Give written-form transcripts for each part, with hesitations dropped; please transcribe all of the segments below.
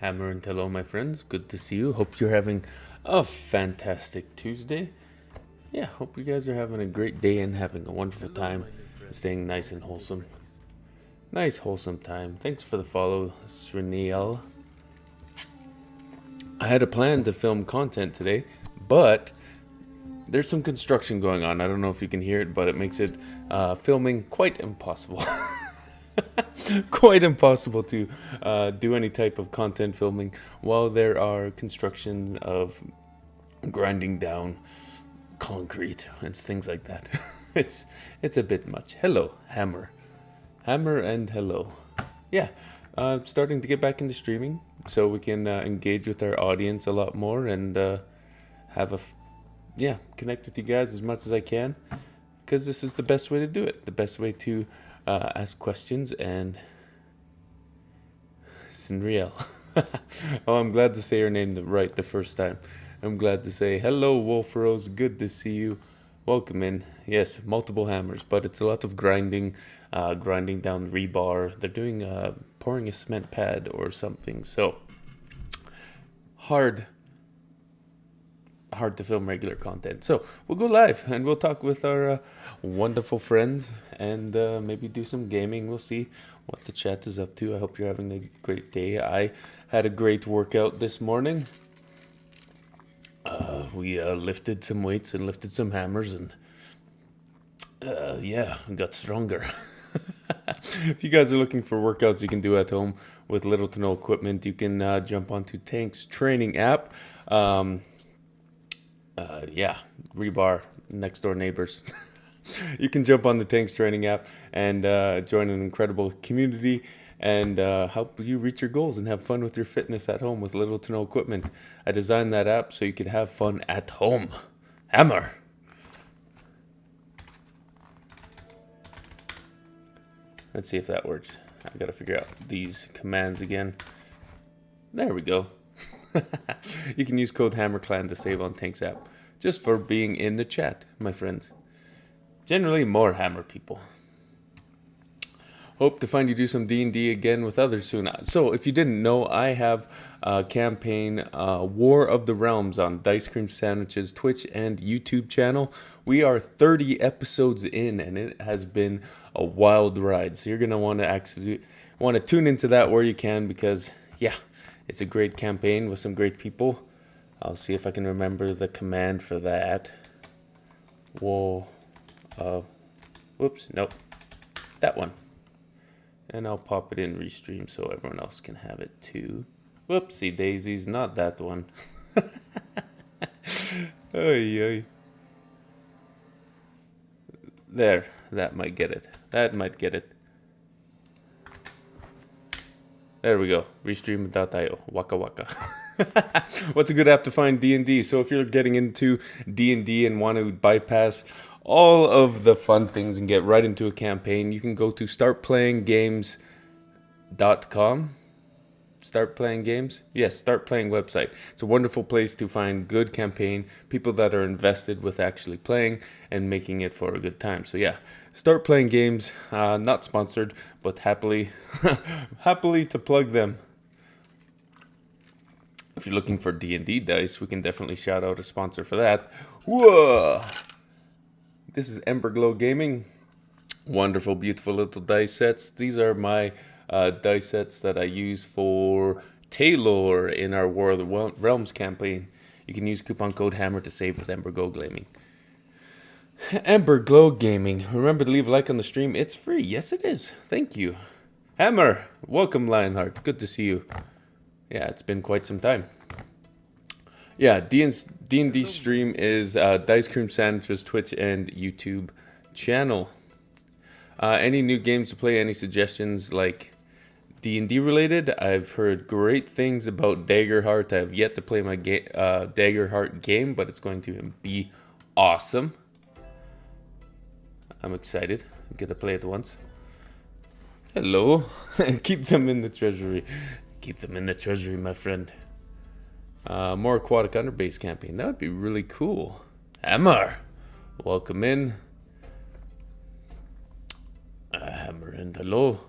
Hammer and hello, my friends. Good to see you. Hope you're having a fantastic Tuesday. Yeah, hope you guys are having a great day and having a wonderful time, staying nice and wholesome. Nice, wholesome time. Thanks for the follow, Sriniel. I had a plan to film content today, but there's some construction going on. I don't know if you can hear it, but it makes it filming quite impossible. Quite impossible to do any type of content filming while there are construction of grinding down concrete and things like that. it's a bit much. Hello, Hammer. Hammer and hello. Yeah, starting to get back into streaming so we can engage with our audience a lot more and have connect with you guys as much as I can, because this is the best way to do it. The best way to ask questions and Sinriel. Oh, I'm glad to say your name right the first time. I'm glad to say hello, Wolf Rose. Good to see you. Welcome in. Yes, multiple hammers, but it's a lot of grinding down rebar. They're doing pouring a cement pad or something. So hard to film regular content. So we'll go live and we'll talk with our wonderful friends and maybe do some gaming. We'll see what the chat is up to. I hope you're having a great day. I had a great workout this morning. We lifted some weights and lifted some hammers and got stronger. If you guys are looking for workouts you can do at home with little to no equipment, you can jump onto Tank's training app. Rebar, next door neighbors. You can jump on the Tanks training app and join an incredible community and help you reach your goals and have fun with your fitness at home with little to no equipment. I designed that app so you could have fun at home. Hammer. Let's see if that works. I gotta figure out these commands again. There we go. You can use code HammerClan to save on Tank's app. Just for being in the chat, my friends. Generally more Hammer people. Hope to find you do some D&D again with others soon. So, if you didn't know, I have a campaign, War of the Realms, on Dice Cream Sandwich's Twitch and YouTube channel. We are 30 episodes in, and it has been a wild ride. So you're gonna want to tune into that where you can, because it's a great campaign with some great people. I'll see if I can remember the command for that. Whoa. Whoops, nope. That one. And I'll pop it in Restream so everyone else can have it too. Whoopsie daisies, not that one. Oy, oy. There, that might get it. That might get it. There we go. Restream.io. Waka waka. What's a good app to find D&D? So if you're getting into D&D and want to bypass all of the fun things and get right into a campaign, you can go to startplayinggames.com. Start Playing Games? Yes, Start Playing website. It's a wonderful place to find good campaign, people that are invested with actually playing and making it for a good time. So yeah, Start Playing Games, not sponsored, but happily to plug them. If you're looking for D&D dice, we can definitely shout out a sponsor for that. Whoa! This is Emberglow Gaming. Wonderful, beautiful little dice sets. These are my dice sets that I use for Taylor in our War of the Realms campaign. You can use coupon code HAMMER to save with Emberglow Gaming. Emberglow Gaming. Remember to leave a like on the stream. It's free. Yes, it is. Thank you. Hammer. Welcome, Lionheart. Good to see you. Yeah, it's been quite some time. Yeah, D&D stream is Dice Cream Sandwich's Twitch and YouTube channel. Any new games to play? Any suggestions like D&D related? I've heard great things about Daggerheart. I have yet to play my Daggerheart game, but it's going to be awesome. I'm excited. I get to play it once. Hello. Keep them in the treasury. Keep them in the treasury, my friend. More aquatic underbase campaign. That would be really cool. Hammar. Welcome in. Hammer and hello.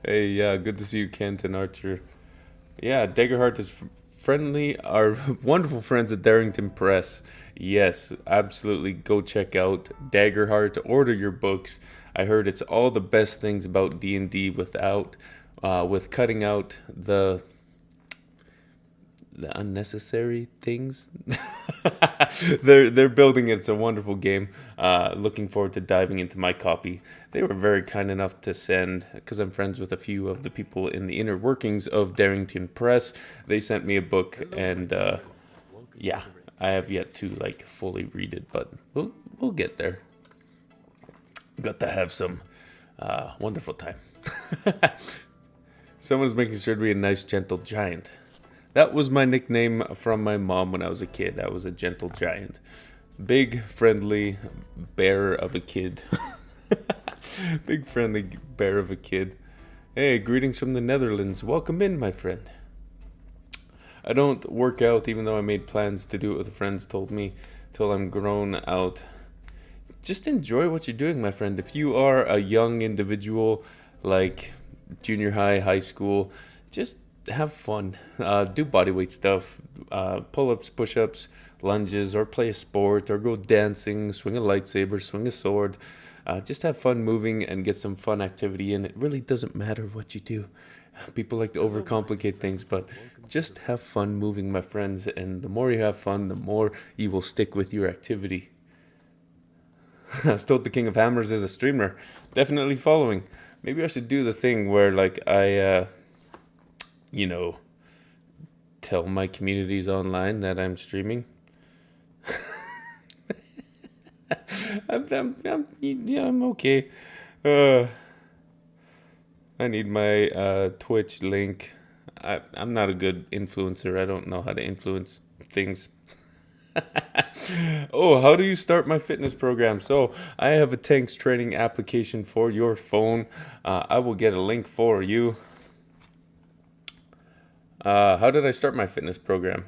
Hey, good to see you, Kent and Archer. Yeah, Daggerheart is friendly. Our wonderful friends at Darrington Press. Yes, absolutely. Go check out Daggerheart. Order your books. I heard it's all the best things about D&D with cutting out the unnecessary things. They're building it. It's a wonderful game. Looking forward to diving into my copy. They were very kind enough to send, because I'm friends with a few of the people in the inner workings of Darrington Press. They sent me a book, and yeah, I have yet to like fully read it, but we'll get there. Got to have some wonderful time. Someone's making sure to be a nice, gentle giant. That was my nickname from my mom when I was a kid. I was a gentle giant. Big, friendly bear of a kid. Big, friendly bear of a kid. Hey, greetings from the Netherlands. Welcome in, my friend. I don't work out, even though I made plans to do it with friends told me, till I'm grown out. Just enjoy what you're doing, my friend. If you are a young individual, like junior high, high school, just have fun. Do bodyweight stuff, pull-ups, push-ups, lunges, or play a sport, or go dancing, swing a lightsaber, swing a sword. Just have fun moving and get some fun activity in. It really doesn't matter what you do. People like to overcomplicate things, but just have fun moving, my friends. And the more you have fun, the more you will stick with your activity. I was told the King of Hammers is a streamer. Definitely following. Maybe I should do the thing where, like, I tell my communities online that I'm streaming. I'm okay. I need my Twitch link. I'm not a good influencer. I don't know how to influence things. Oh, how do you start my fitness program? So I have a tanks training application for your phone. I will get a link for you. How did I start my fitness program?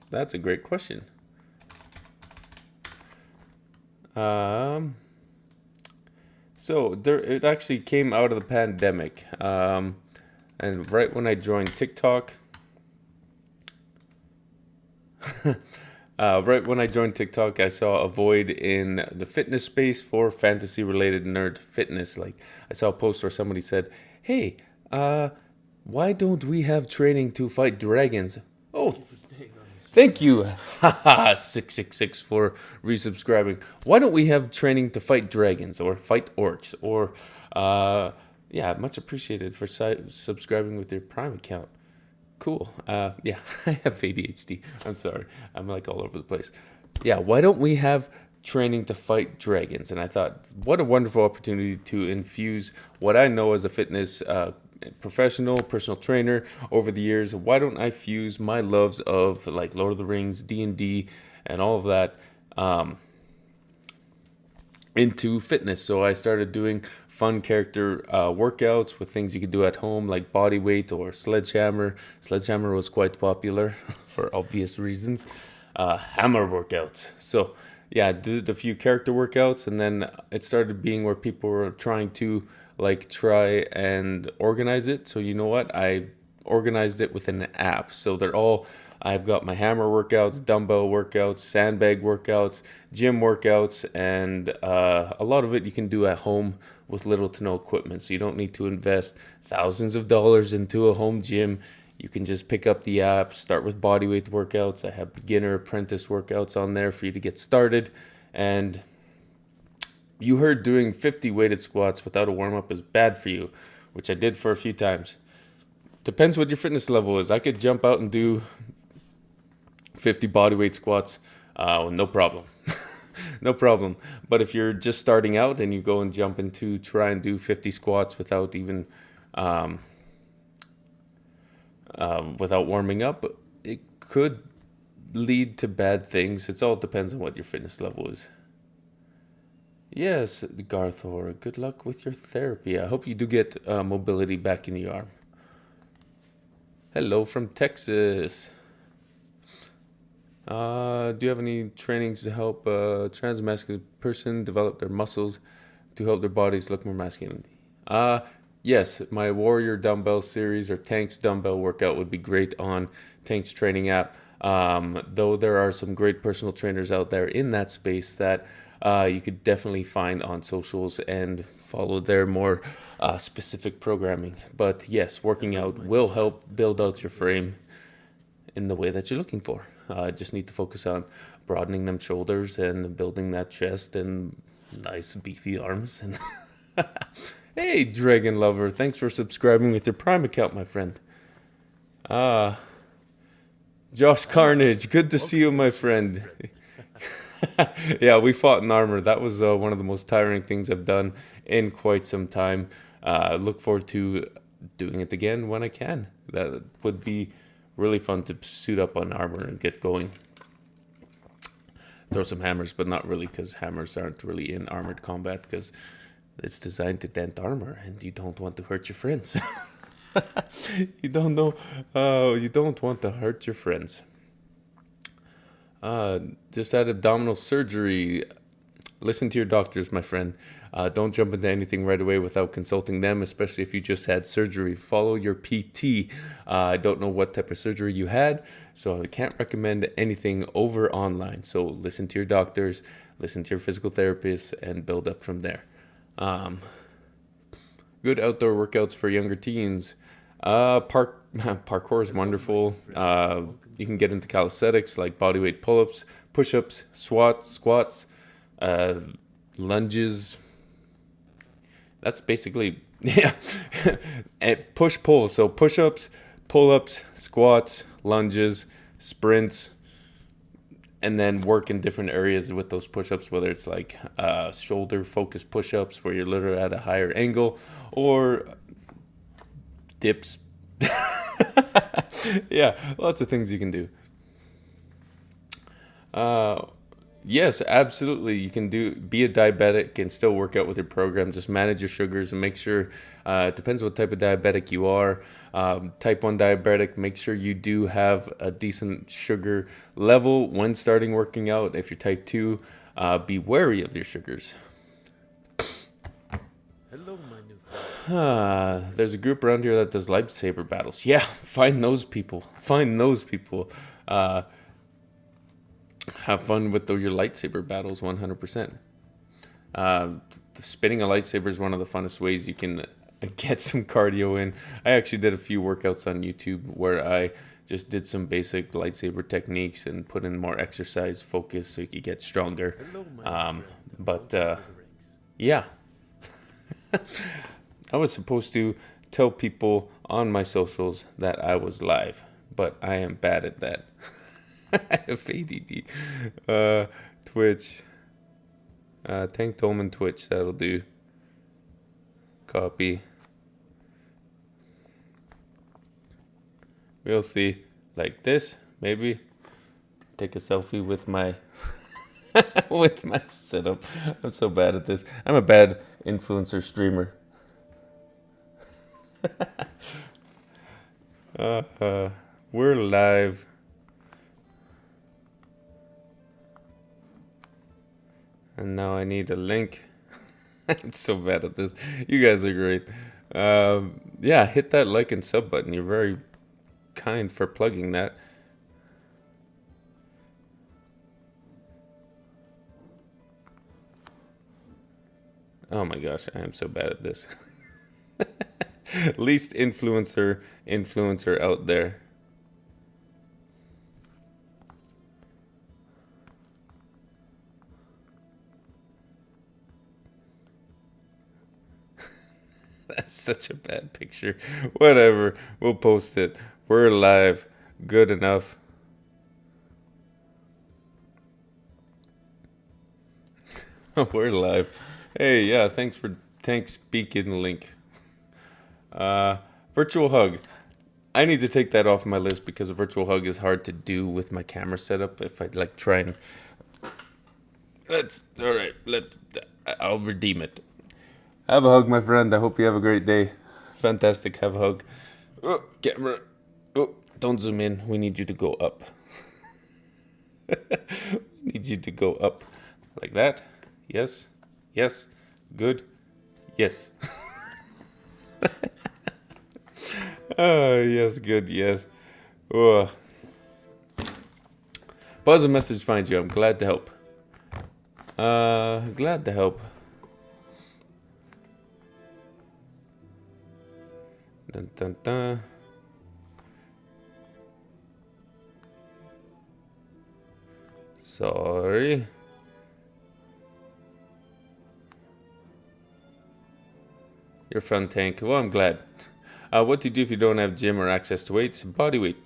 That's a great question. So it actually came out of the pandemic. And right when I joined TikTok, I saw a void in the fitness space for fantasy-related nerd fitness. Like, I saw a post where somebody said, "Hey, why don't we have training to fight dragons?" Oh, thank you, haha, 666 for resubscribing. Why don't we have training to fight dragons or fight orcs or, yeah, much appreciated for subscribing with your Prime account. Cool. Yeah, I have ADHD. I'm sorry. I'm like all over the place. Yeah, why don't we have training to fight dragons? And I thought, what a wonderful opportunity to infuse what I know as a fitness professional, personal trainer over the years. Why don't I fuse my loves of like Lord of the Rings, D&D, and all of that into fitness? So I started doing fun character workouts with things you could do at home, like body weight or sledgehammer. Sledgehammer was quite popular for obvious reasons. Hammer workouts. So yeah, I did a few character workouts, and then it started being where people were trying to like try and organize it. So you know what? I organized it within an app. So I've got my hammer workouts, dumbbell workouts, sandbag workouts, gym workouts, and a lot of it you can do at home with little to no equipment. So you don't need to invest thousands of dollars into a home gym. You can just pick up the app, start with bodyweight workouts. I have beginner, apprentice workouts on there for you to get started. And you heard doing 50 weighted squats without a warm-up is bad for you, which I did for a few times. Depends what your fitness level is. I could jump out and do 50 bodyweight squats, no problem. No problem. But if you're just starting out and you go and jump into try and do 50 squats without even without warming up, it could lead to bad things. It all depends on what your fitness level is. Yes, Garthor, good luck with your therapy. I hope you do get mobility back in the arm. Hello from Texas. Do you have any trainings to help trans masculine person develop their muscles to help their bodies look more masculine? Yeah, yes, my Warrior dumbbell series or Tanks dumbbell workout would be great on Tanks training app. Though there are some great personal trainers out there in that space that you could definitely find on socials and follow their more specific programming. But yes, working out will help build out your frame in the way that you're looking for. Just need to focus on broadening them shoulders and building that chest and nice beefy arms. And hey, Dragon Lover, thanks for subscribing with your Prime account, my friend. Josh Carnage, good to see you, my friend. Yeah, we fought in armor. That was one of the most tiring things I've done in quite some time. Look forward to doing it again when I can. That would be really fun to suit up on armor and get going. Throw some hammers, but not really, because hammers aren't really in armored combat, because it's designed to dent armor, and you don't want to hurt your friends. You don't know. You don't want to hurt your friends. Just had abdominal surgery. Listen to your doctors, my friend. Don't jump into anything right away without consulting them, especially if you just had surgery. Follow your PT. I don't know what type of surgery you had, so I can't recommend anything over online. So listen to your doctors, listen to your physical therapist, and build up from there. Good outdoor workouts for younger teens. Parkour is wonderful. You can get into calisthenics like bodyweight pull-ups, push-ups, squats, lunges. That's basically, yeah, and push-pull. So push-ups, pull-ups, squats, lunges, sprints, and then work in different areas with those push-ups, whether it's like shoulder-focused push-ups where you're literally at a higher angle, or dips. Yeah, lots of things you can do. Yes, absolutely. You can be a diabetic and still work out with your program. Just manage your sugars and make sure, it depends what type of diabetic you are. Type 1 diabetic, make sure you do have a decent sugar level when starting working out. If you're type 2, be wary of your sugars. Hello, my new friend. There's a group around here that does lightsaber battles. Yeah, find those people. Have fun with your lightsaber battles 100%. Spinning a lightsaber is one of the funnest ways you can get some cardio in. I actually did a few workouts on YouTube where I just did some basic lightsaber techniques and put in more exercise focus so you could get stronger. Hello, my new friend. But yeah. I was supposed to tell people on my socials that I was live, but I am bad at that. I have ADD. Twitch. Tank Tolman Twitch, that'll do. Copy. We'll see. Like this, maybe. Take a selfie with my with my setup. I'm so bad at this. I'm a bad influencer streamer. We're live. And now I need a link. I'm so bad at this. You guys are great. Yeah, hit that like and sub button. You're very kind for plugging that. Oh my gosh, I am so bad at this. Least influencer out there. That's such a bad picture. Whatever, we'll post it. We're live. Good enough. We're live. Hey, yeah, thanks Beacon link. Virtual hug. I need to take that off my list because a virtual hug is hard to do with my camera setup. If I like try and I'll redeem it. Have a hug, my friend. I hope you have a great day. Fantastic. Have a hug. Oh, camera. Oh, don't zoom in. We need you to go up. Need you to go up like that. Yes. Yes. Good. Yes. Oh, yes, good, yes. Oh. Positive message finds you. I'm glad to help. Glad to help. Dun, dun, dun. Sorry. You're fun, Tank. Well, I'm glad. What do you do if you don't have gym or access to weights? Body weight.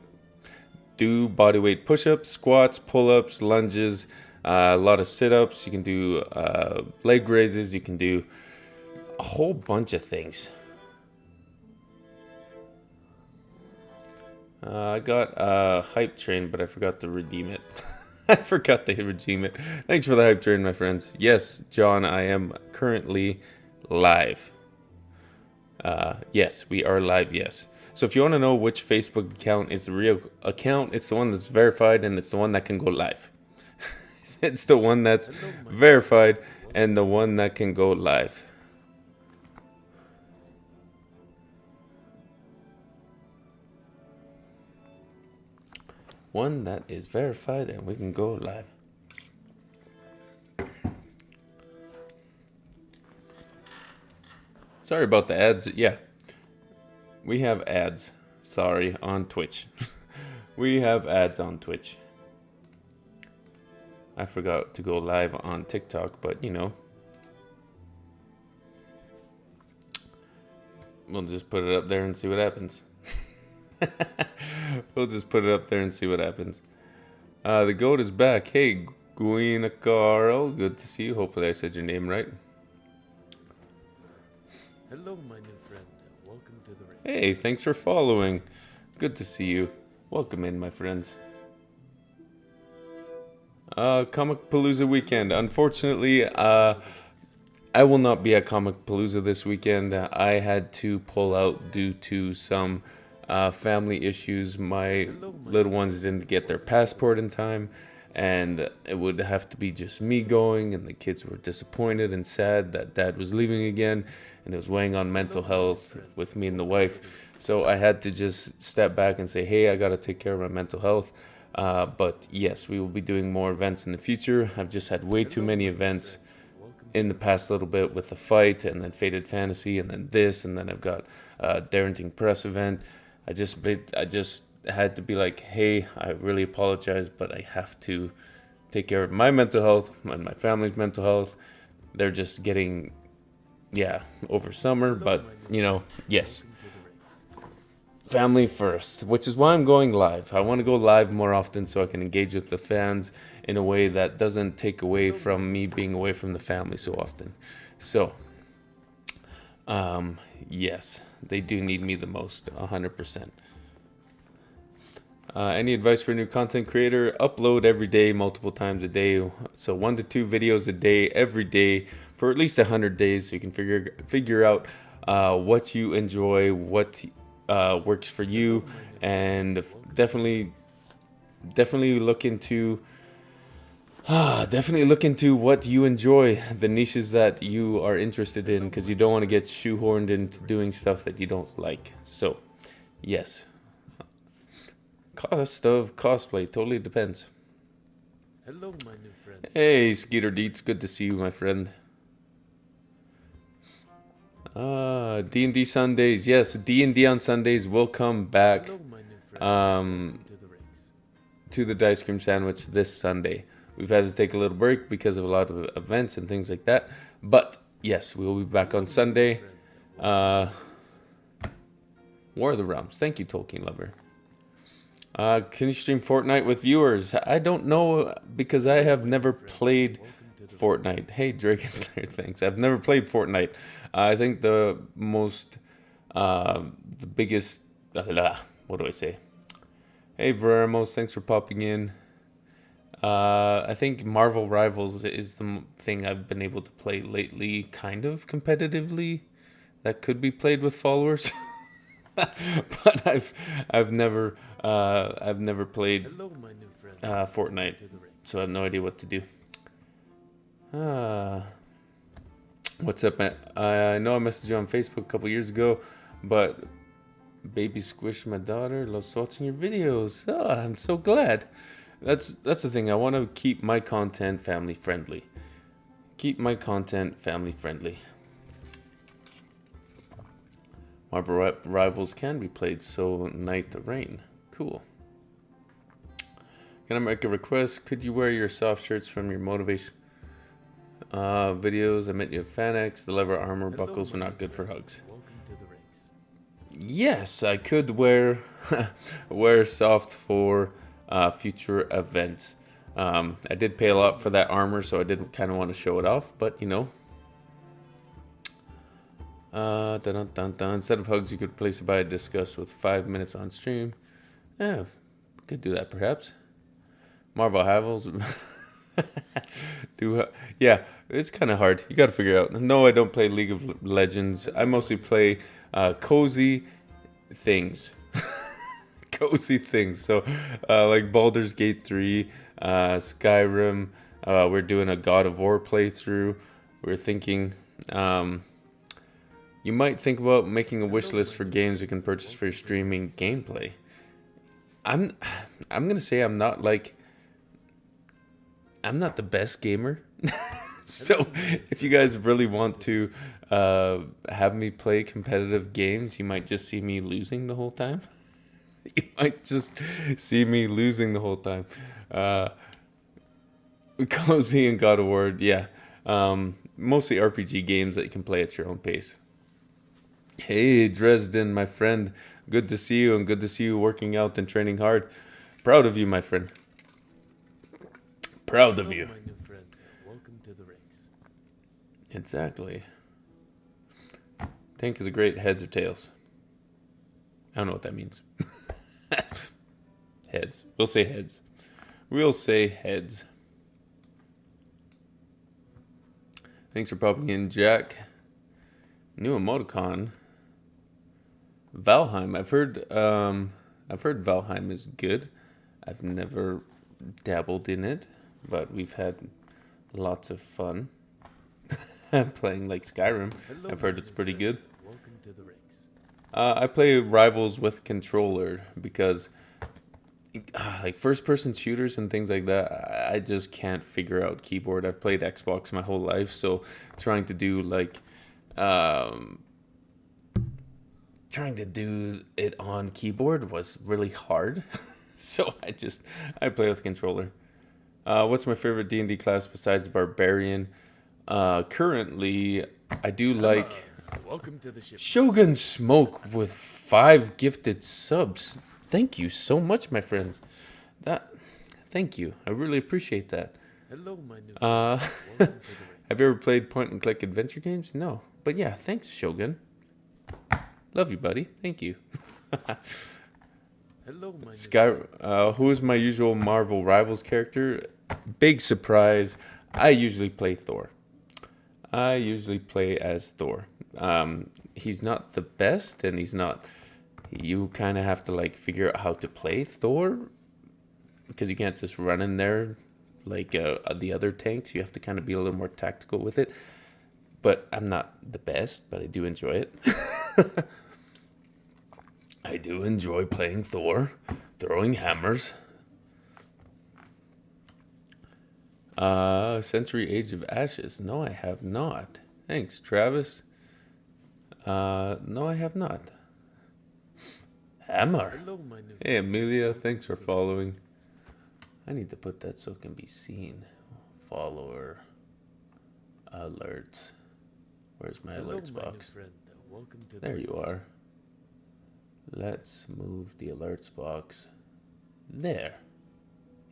Do body weight push-ups, squats, pull-ups, lunges, a lot of sit-ups. You can do leg raises. You can do a whole bunch of things. I got a hype train, but I forgot to redeem it. I forgot to redeem it. Thanks for the hype train, my friends. Yes, John, I am currently live. Yes, we are live, yes. So if you want to know which Facebook account is the real account, it's the one that's verified and it's the one that can go live. It's the one that's verified and the one that can go live. One that is verified and we can go live. Sorry about the ads. Yeah, we have ads. Sorry, on Twitch. We have ads on Twitch. I forgot to go live on TikTok, but you know. We'll just put it up there and see what happens. We'll just put it up there and see what happens. The goat is back. Hey, Gwina Carl. Good to see you. Hopefully I said your name right. Hello, my new friend. Welcome to the ring. Hey, thanks for following. Good to see you. Welcome in, my friends. Comic Palooza weekend. Unfortunately, I will not be at Comic Palooza this weekend. I had to pull out due to some family issues. My little ones didn't get their passport in time, and it would have to be just me going, and the kids were disappointed and sad that Dad was leaving again, and it was weighing on mental health with me and the wife. So I had to just step back and say, hey, I got to take care of my mental health. But yes, we will be doing more events in the future. I've just had way too many events in the past little bit with the fight, and then Faded Fantasy, and then this, and then I've got a Darrenting Press event. I just had to be like, hey, I really apologize, but I have to take care of my mental health and my family's mental health. They're just getting, over summer, but, yes. Family first, which is why I'm going live. I want to go live more often so I can engage with the fans in a way that doesn't take away from me being away from the family so often. So, yes, they do need me the most, 100%. Any advice for a new content creator? Upload every day, multiple times a day. So 1 to 2 videos a day, every day, for at least 100 days, so you can figure out what you enjoy, what works for you, and definitely look into what you enjoy, the niches that you are interested in, because you don't want to get shoehorned into doing stuff that you don't like. So, yes. Cost of cosplay totally depends. Hello, my new friend. Hey, Skeeter Deets, good to see you, my friend. D&D Sundays, yes, D&D on Sundays will come back. Hello, my new friend. Welcome to the rings. To the Dice Cream Sandwich this Sunday. We've had to take a little break because of a lot of events and things like that. But yes, we will be back on Sunday. War of the Realms. Thank you, Tolkien Lover. Can you stream Fortnite with viewers? I don't know, because I have never played Fortnite. Hey, Drake is there, thanks. I've never played Fortnite. I think the biggest, what do I say? Hey, Veramos, thanks for popping in. I think Marvel Rivals is the thing I've been able to play lately, kind of competitively. That could be played with followers. But I've never played Hello, my new friend. Fortnite, so I have no idea what to do. What's up, man? I know I messaged you on Facebook a couple years ago. but baby squish my daughter loves watching your videos. Oh, I'm so glad. That's the thing. I want to keep my content family friendly. Keep my content family friendly. Marvel Rivals can be played, so night the rain. Cool. Can I make a request? Could you wear your soft shirts from your motivation videos? I met you at FanX. The leather armor buckles were not good for hugs. Welcome to the rings. Yes, I could wear wear soft for future events. I did pay a lot for that armor, so I didn't kind of want to show it off, but you know. Dun, dun, dun. Instead of hugs, you could place a buy a discuss with 5 minutes on stream. Yeah, could do that perhaps. Marvel Havels. Yeah, it's kind of hard. You got to figure out. No, I don't play League of Legends. I mostly play cozy things. Cozy things. So, like Baldur's Gate 3, Skyrim. We're doing a God of War playthrough. We're thinking. You might think about making a wish list for games you can purchase for your streaming gameplay. I'm gonna say I'm not the best gamer. So if you guys really want to have me play competitive games, you might just see me losing the whole time. You might just see me losing the whole time. Cozy and God of War, yeah. Mostly RPG games that you can play at your own pace. Hey, Dresden, my friend. Good to see you, and good to see you working out and training hard. Proud of you, my friend. Proud of you. My new friend. Welcome to the rings. Exactly. Tank is a great heads or tails. I don't know what that means. Heads. We'll say heads. We'll say heads. Thanks for popping in, Jack. New emoticon. Valheim. I've heard Valheim is good. I've never dabbled in it, but we've had lots of fun playing like Skyrim. Hello, I've heard it's pretty good. Welcome to the rings. I play Rivals with controller because like first-person shooters and things like that, I just can't figure out keyboard. I've played Xbox my whole life, so trying to do it on keyboard was really hard. So I play with controller. What's my favorite D&D class besides Barbarian? Currently, I do like Welcome to the ship. Shogun Smoke with 5 gifted subs. Thank you so much, my friends. Thank you. I really appreciate that. Hello, my new friend. Welcome to the rings. Have you ever played point-and-click adventure games? No. But yeah, thanks, Shogun. Love you, buddy. Thank you. Hello, my Who is my usual Marvel Rivals character? Big surprise. I usually play Thor. I usually play as Thor. He's not the best, and he's not... You kind of have to like figure out how to play Thor, because you can't just run in there like the other tanks. You have to kind of be a little more tactical with it. But I'm not the best, but I do enjoy it. I do enjoy playing Thor, throwing hammers. Century Age of Ashes. No, I have not. Thanks, Travis. No, I have not. Hammar. Hello, my new Hey, Amelia. Thanks for following. I need to put that so it can be seen. Follower alerts. Where's my Hello, alerts my box? new friend. Welcome to the There you rings. are. Let's move the alerts box. There.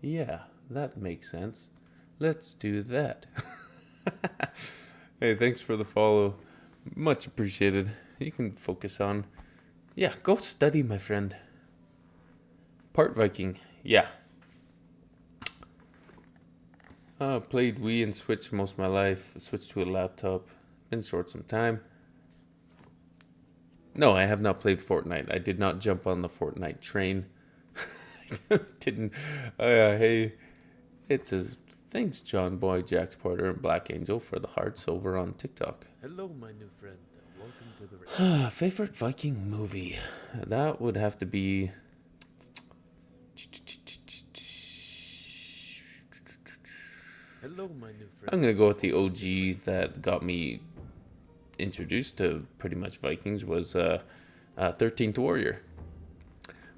Yeah, that makes sense. Let's do that. Hey, thanks for the follow. Much appreciated. You can focus on... Yeah, go study, my friend. Part Viking. Yeah. Played Wii and Switch most of my life. Switched to a laptop. Been short some time. No, I have not played Fortnite. I did not jump on the Fortnite train. Didn't. Hey, it's a thanks, John Boy, Jax Porter, and Black Angel for the hearts over on TikTok. Hello, my new friend. Welcome to the race. Favorite Viking movie? That would have to be... Hello, my new friend. I'm going to go with the OG that got me introduced to pretty much Vikings was 13th Warrior.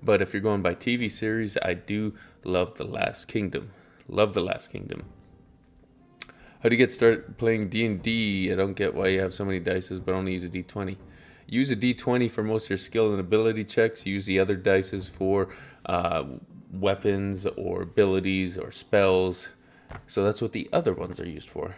But if you're going by TV series, I do love The Last Kingdom. Love The Last Kingdom. How do you get started playing D&D? I don't get why you have so many dices, but only use a D20. Use a D20 for most of your skill and ability checks. Use the other dices for weapons or abilities or spells. So that's what the other ones are used for.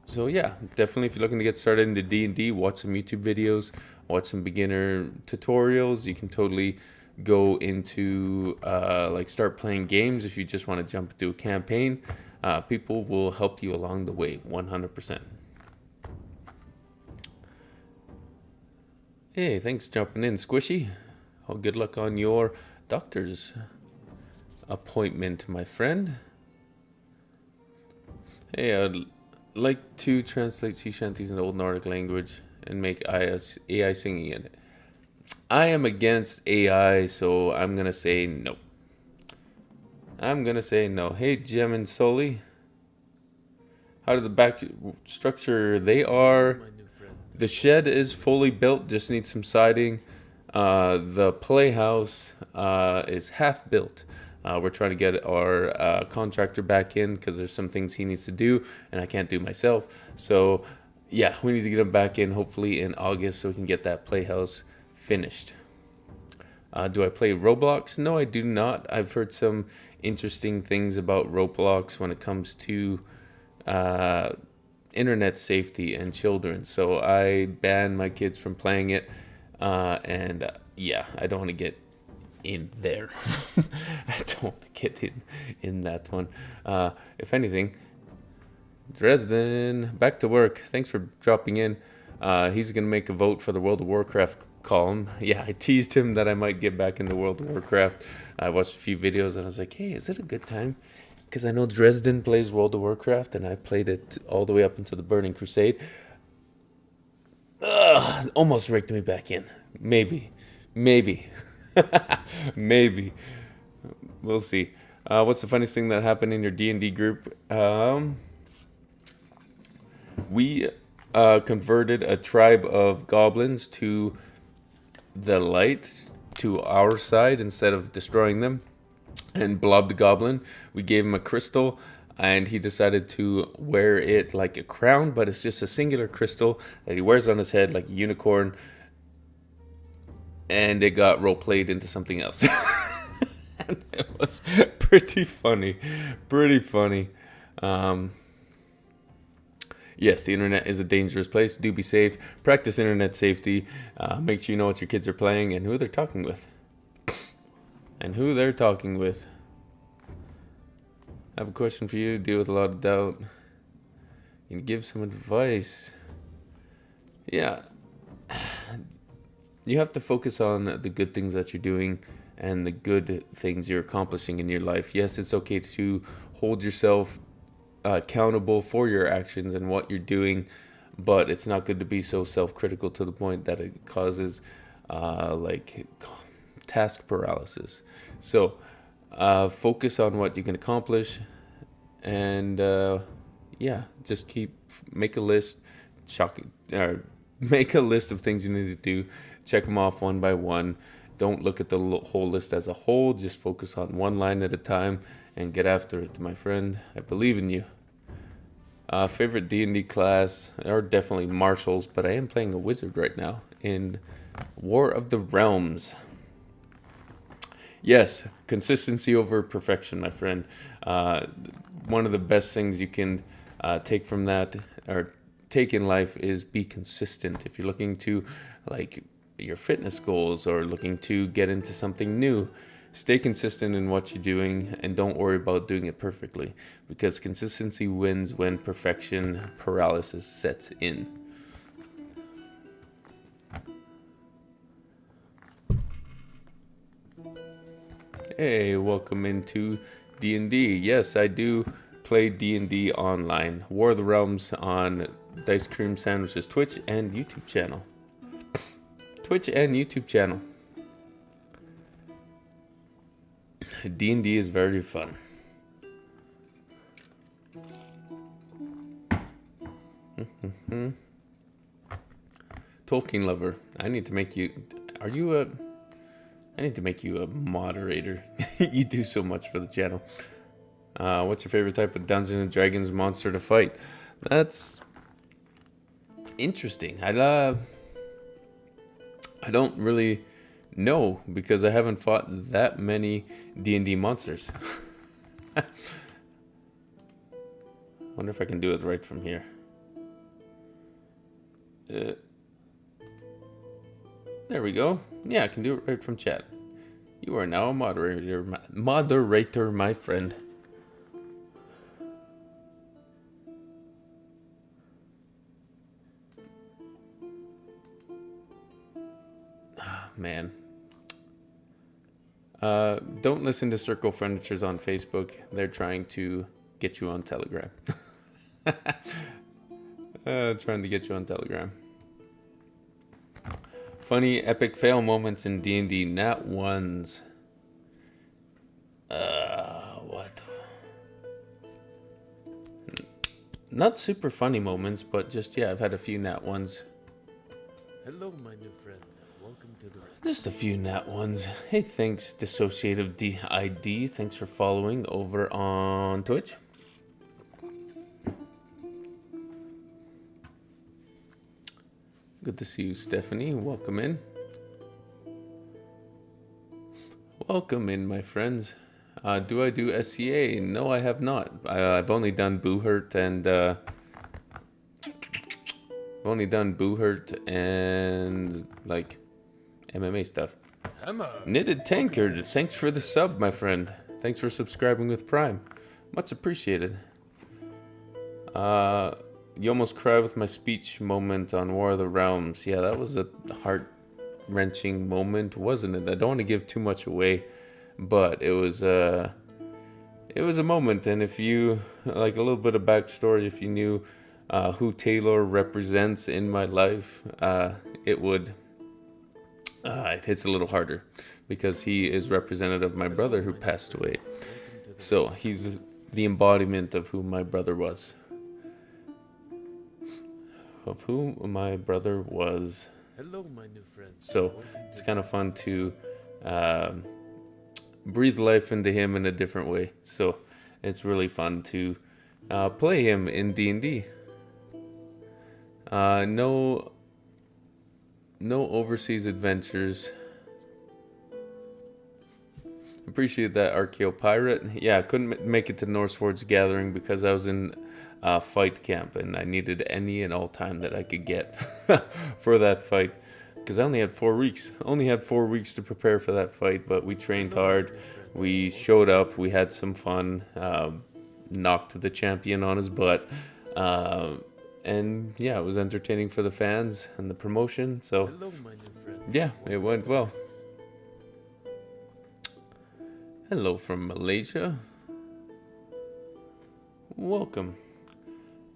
So yeah, definitely if you're looking to get started into D&D, watch some YouTube videos, watch some beginner tutorials. You can totally go into like start playing games if you just want to jump into a campaign. People will help you along the way, 100%. Hey, thanks for jumping in, Squishy. Oh, good luck on your doctor's appointment, my friend. Hey, I'd like to translate sea shanties into Old Nordic language and make AI singing in it. I am against AI, so I'm going to say no. I'm going to say no. Hey, Jem and Soli. How did the back structure? They are... My new friend. The shed is fully built, just needs some siding. The playhouse is half built. We're trying to get our contractor back in because there's some things he needs to do and I can't do myself. So yeah, we need to get him back in hopefully in August so we can get that playhouse finished. Do I play Roblox? No, I do not. I've heard some interesting things about Roblox when it comes to internet safety and children. So I ban my kids from playing it. Yeah, I don't want to get in there. I don't want to get in that one. If anything, Dresden, back to work. Thanks for dropping in. He's going to make a vote for the World of Warcraft column. Yeah, I teased him that I might get back into World of Warcraft. I watched a few videos and I was like, hey, is it a good time? Because I know Dresden plays World of Warcraft and I played it all the way up into the Burning Crusade. Almost raked me back in. Maybe. Maybe. We'll see. What's the funniest thing that happened in your D&D group? We converted a tribe of goblins to the light, to our side, instead of destroying them. And Blob the Goblin, we gave him a crystal, and he decided to wear it like a crown, but it's just a singular crystal that he wears on his head like a unicorn. And it got role-played into something else. And it was pretty funny. Yes, the internet is a dangerous place. Do be safe. Practice internet safety. Make sure you know what your kids are playing and who they're talking with. I have a question for you. Deal with a lot of doubt. You can give some advice. Yeah. You have to focus on the good things that you're doing and the good things you're accomplishing in your life. Yes, it's okay to hold yourself accountable for your actions and what you're doing, but it's not good to be so self-critical to the point that it causes like task paralysis. So focus on what you can accomplish, and yeah, just make a list, make a list of things you need to do. Check them off one by one. Don't look at the whole list as a whole. Just focus on one line at a time and get after it, my friend. I believe in you. Favorite D&D class are definitely martials, but I am playing a wizard right now in War of the Realms. Yes, consistency over perfection, my friend. One of the best things you can take from that, or take in life, is be consistent. If you're looking to like your fitness goals or looking to get into something new, stay consistent in what you're doing and don't worry about doing it perfectly, because consistency wins when perfection paralysis sets in. Hey, welcome into D&D. Yes, I do play D&D online. War of the Realms on Dice Cream Sandwiches Twitch and YouTube channel. Twitch and YouTube channel. D&D is very fun. Tolkien lover. I need to make you... I need to make you a moderator. You do so much for the channel. What's your favorite type of Dungeons and Dragons monster to fight? That's interesting. I don't really know because I haven't fought that many D&D monsters. Wonder if I can do it right from here. There we go. Yeah, I can do it right from chat. You are now a moderator, my friend. Man. Don't listen to Circle Furnitures on Facebook. They're trying to get you on Telegram. Trying to get you on Telegram. Funny epic fail moments in D&D. Nat ones. What? Not super funny moments, but just, yeah, I've had a few nat ones. Hello, my new friend. Welcome to the... Just a few nat ones. Hey, thanks, Dissociative DID. Thanks for following over on Twitch. Good to see you, Stephanie. Welcome in. Welcome in, my friends. Do I do SCA? No, I have not. I've only done Boohurt and like MMA stuff. Hammar. Knitted Tankard, thanks for the sub, my friend. Thanks for subscribing with Prime. Much appreciated. You almost cried with my speech moment on War of the Realms. Yeah, that was a heart-wrenching moment, wasn't it? I don't want to give too much away, but it was a moment. And if you, like a little bit of backstory, if you knew who Taylor represents in my life, it hits a little harder because he is representative of my brother who passed away. So he's the embodiment of who my brother was. Hello, my new friend. So it's kind of fun to breathe life into him in a different way. So it's really fun to play him in D&D. No overseas adventures. Appreciate that, Archeo Pirate. Yeah, I couldn't make it to Northsword's Gathering because I was in fight camp and I needed any and all time that I could get for that fight because I only had 4 weeks. Only had 4 weeks to prepare for that fight, but we trained hard. We showed up. We had some fun. Knocked the champion on his butt. And yeah, it was entertaining for the fans and the promotion. So yeah, it went well. Hello from Malaysia. Welcome.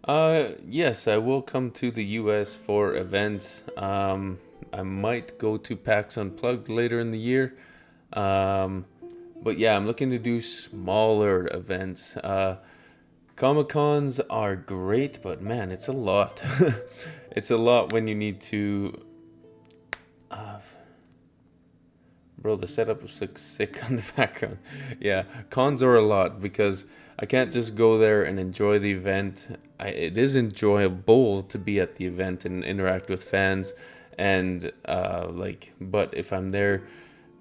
Yes, I will come to the US for events. I might go to PAX Unplugged later in the year. But yeah, I'm looking to do smaller events. Comic-Cons are great, but man, it's a lot. It's a lot when you need to... Bro, the setup was like sick on the background. Yeah, cons are a lot because I can't just go there and enjoy the event. It is enjoyable to be at the event and interact with fans and but if I'm there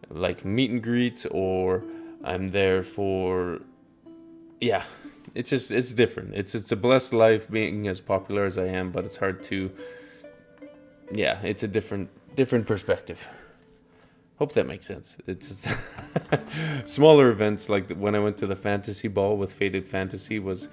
like meet and greets or I'm there for, yeah, it's different. It's a blessed life being as popular as I am, but it's hard to, yeah, it's a different perspective. Hope that makes sense. It's just smaller events like when I went to the fantasy ball with Faded Fantasy was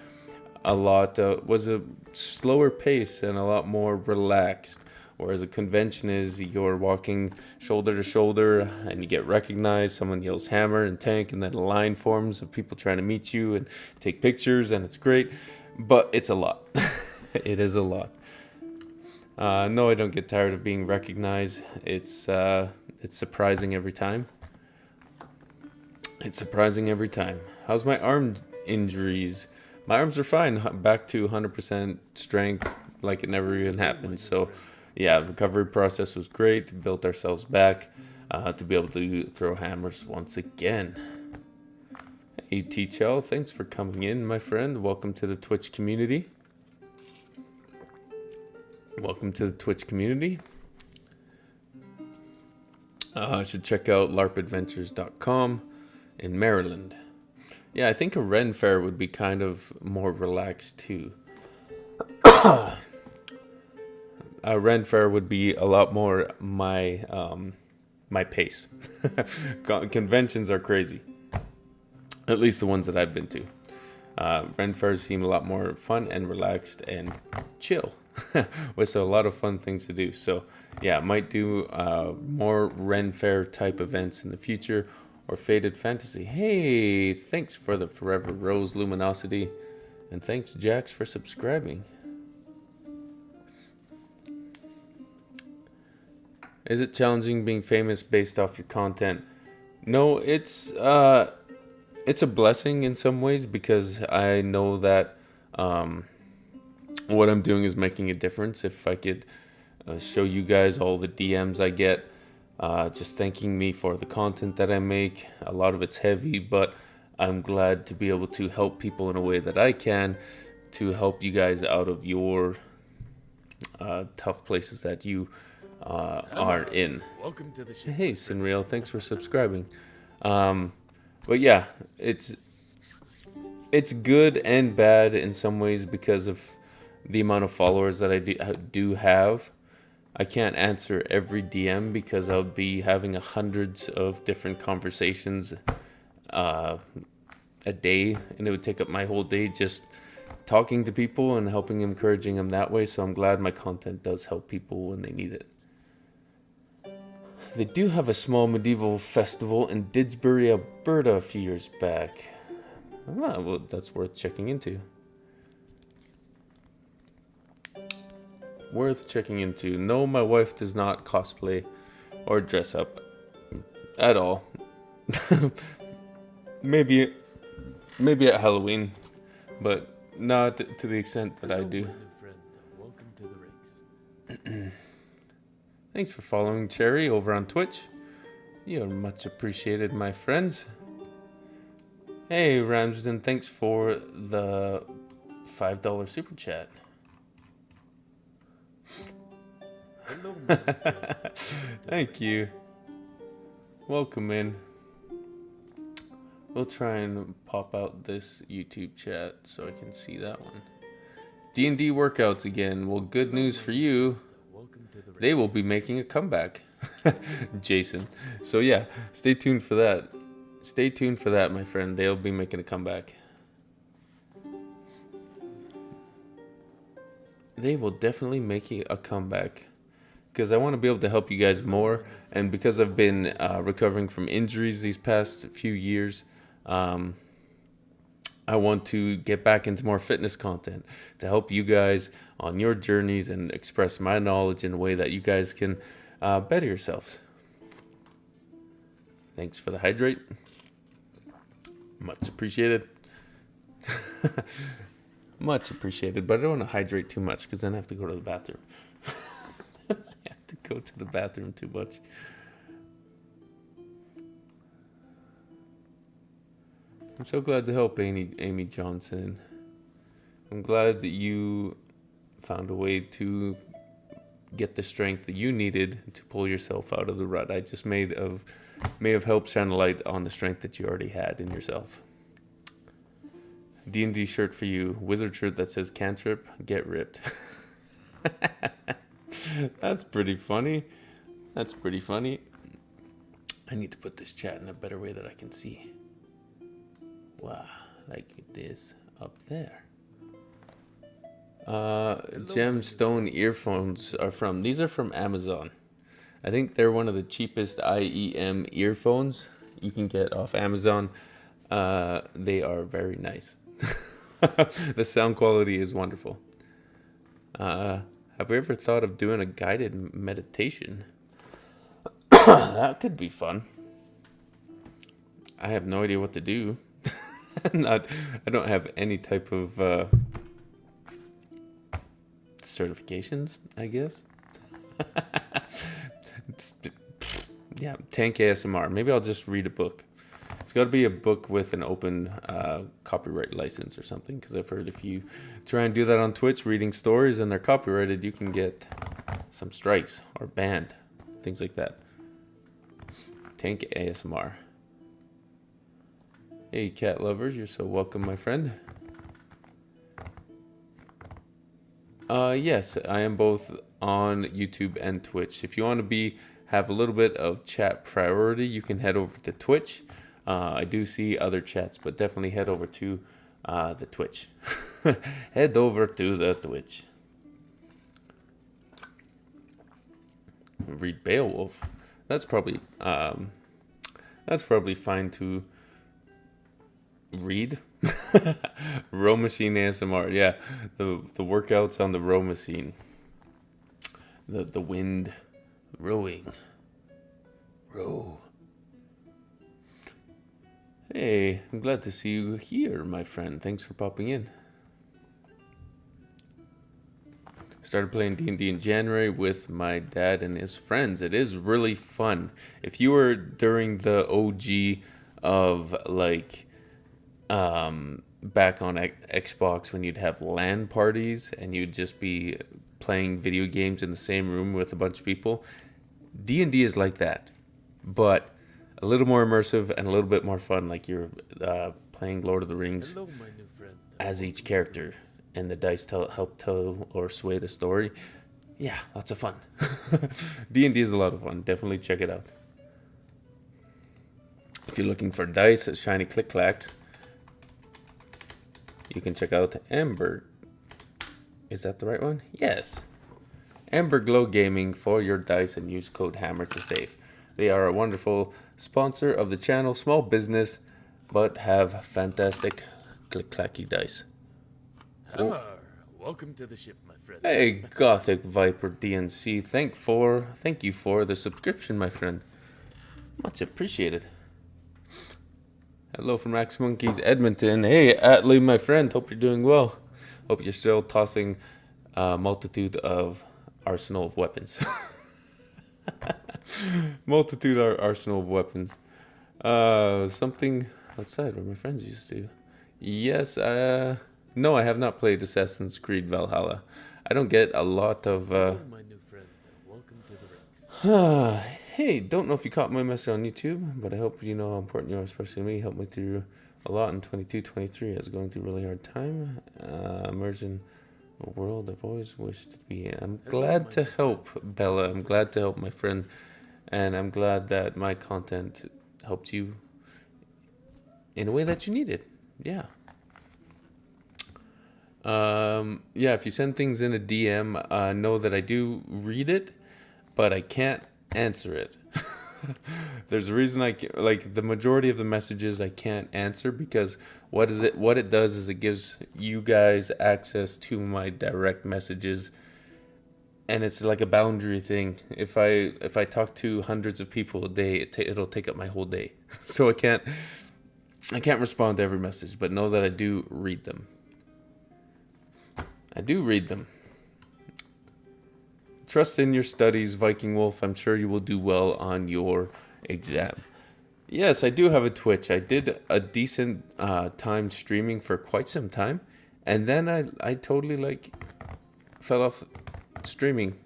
a slower pace and a lot more relaxed. Whereas a convention is you're walking shoulder to shoulder and you get recognized. Someone yells hammer and tank and then a line forms of people trying to meet you and take pictures and it's great. But it's a lot. It is a lot. No, I don't get tired of being recognized. It's surprising every time. It's surprising every time. How's my arm injuries? My arms are fine. Back to 100% strength, like it never even happened. So, yeah, recovery process was great. Built ourselves back to be able to throw hammers once again. Hey, T-Chell, thanks for coming in, my friend. Welcome to the Twitch community. Welcome to the Twitch community. I should check out larpadventures.com in Maryland. Yeah, I think a Ren Fair would be kind of more relaxed too. A Ren Fair would be a lot more my pace. Conventions are crazy. At least the ones that I've been to. Ren Fairs seem a lot more fun and relaxed and chill. With a lot of fun things to do. So, yeah, might do more Ren Fair type events in the future. Or Faded Fantasy. Hey, thanks for the Forever Rose Luminosity. And thanks, Jax, for subscribing. Is it challenging being famous based off your content? No, it's a blessing in some ways because I know that what I'm doing is making a difference. If I could show you guys all the DMs I get, just thanking me for the content that I make. A lot of it's heavy, but I'm glad to be able to help people in a way that I can to help you guys out of your tough places that you are in. Welcome to the show. Hey, Sinreal, thanks for subscribing. But yeah, it's good and bad in some ways because of the amount of followers that I do have. I can't answer every DM because I'll be having hundreds of different conversations a day, and it would take up my whole day just talking to people and helping, encouraging them that way. So I'm glad my content does help people when they need it. They do have a small medieval festival in Didsbury, Alberta a few years back. Well, that's worth checking into. Worth checking into. No, my wife does not cosplay or dress up at all. maybe at Halloween, but not to the extent that I do. My new friend. Welcome to the ranks. Thanks for following Cherry over on Twitch. You're much appreciated, my friends. Hey, Ramsden, thanks for the $5 super chat. Hello, my new friend. Thank you. Welcome in. We'll try and pop out this YouTube chat so I can see that one. D&D workouts again. Well, good news for you. Welcome to the ranks. They will be making a comeback. Jason. So yeah, stay tuned for that. Stay tuned for that, my friend. They'll be making a comeback. They will definitely make a comeback. Because I want to be able to help you guys more. And because I've been recovering from injuries these past few years, I want to get back into more fitness content to help you guys on your journeys and express my knowledge in a way that you guys can better yourselves. Thanks for the hydrate. Much appreciated. Much appreciated, but I don't want to hydrate too much because then I have to go to the bathroom. I have to go to the bathroom too much. I'm so glad to help Amy Johnson. I'm glad that you found a way to get the strength that you needed to pull yourself out of the rut. I just may have helped shine a light on the strength that you already had in yourself. D&D shirt for you. Wizard shirt that says cantrip, get ripped. That's pretty funny. That's pretty funny. I need to put this chat in a better way that I can see. Wow, like this up there. Gemstone earphones are from, these are from Amazon. I think they're one of the cheapest IEM earphones you can get off Amazon. They are very nice. The sound quality is wonderful. How Have we ever thought of doing a guided meditation? That could be fun. I have no idea what to do. I don't have any type of certifications, I guess. Yeah, Tank ASMR. Maybe I'll just read a book. It's got to be a book with an open copyright license or something, because I've heard if you try and do that on Twitch, reading stories and they're copyrighted, you can get some strikes or banned, things like that. Tank ASMR. Hey, cat lovers, you're so welcome, my friend. Yes, I am both on YouTube and Twitch. If you want to have a little bit of chat priority, you can head over to Twitch. I do see other chats, but definitely head over to the Twitch. Head over to the Twitch. Read Beowulf. That's probably fine to read. Row machine ASMR. Yeah, the workouts on the row machine. The wind rowing. Row. Hey, I'm glad to see you here, my friend. Thanks for popping in. Started playing D&D in January with my dad and his friends. It is really fun. If you were during the OG of like back on Xbox when you'd have LAN parties and you'd just be playing video games in the same room with a bunch of people, D&D is like that, but a little more immersive and a little bit more fun, like you're playing Lord of the Rings. Hello, my new friend. As each character, and the dice help tell or sway the story. Yeah, lots of fun. D&D is a lot of fun. Definitely check it out. If you're looking for dice at shiny click clacks, you can check out Amber. Is that the right one? Yes. Amber Glow Gaming for your dice, and use code Hammar to save. They are a wonderful sponsor of the channel, small business, but have fantastic click-clacky dice. Hammar, welcome to the ship, my friend. Hey, Gothic Viper DNC, thank you for the subscription, my friend. Much appreciated. Hello from Max Monkeys Edmonton. Hey, Atlee, my friend, hope you're doing well. Hope you're still tossing a multitude of arsenal of weapons. Arsenal of weapons. Something outside where my friends used to. Yes, no, I have not played Assassin's Creed Valhalla. I don't get a lot of Hello, my new friend. Welcome to the ranks. Hey, don't know if you caught my message on YouTube, but I hope you know how important you are, especially to me. Helped me through a lot in 22, 23. I was going through a really hard time. Immersion a world I've always wished to be in. I'm glad to help, Bella. I'm glad to help my friend. And I'm glad that my content helped you in a way that you needed. Yeah. Yeah, if you send things in a DM, know that I do read it, but I can't answer it. There's a reason like the majority of the messages I can't answer, because what it does is it gives you guys access to my direct messages, and it's like a boundary thing. If I talk to hundreds of people a day, it'll take up my whole day. So I can't respond to every message, but know that I do read them. I do read them. Trust in your studies, Viking Wolf. I'm sure you will do well on your exam. Yes, I do have a Twitch. I did a decent time streaming for quite some time, and then I totally fell off streaming.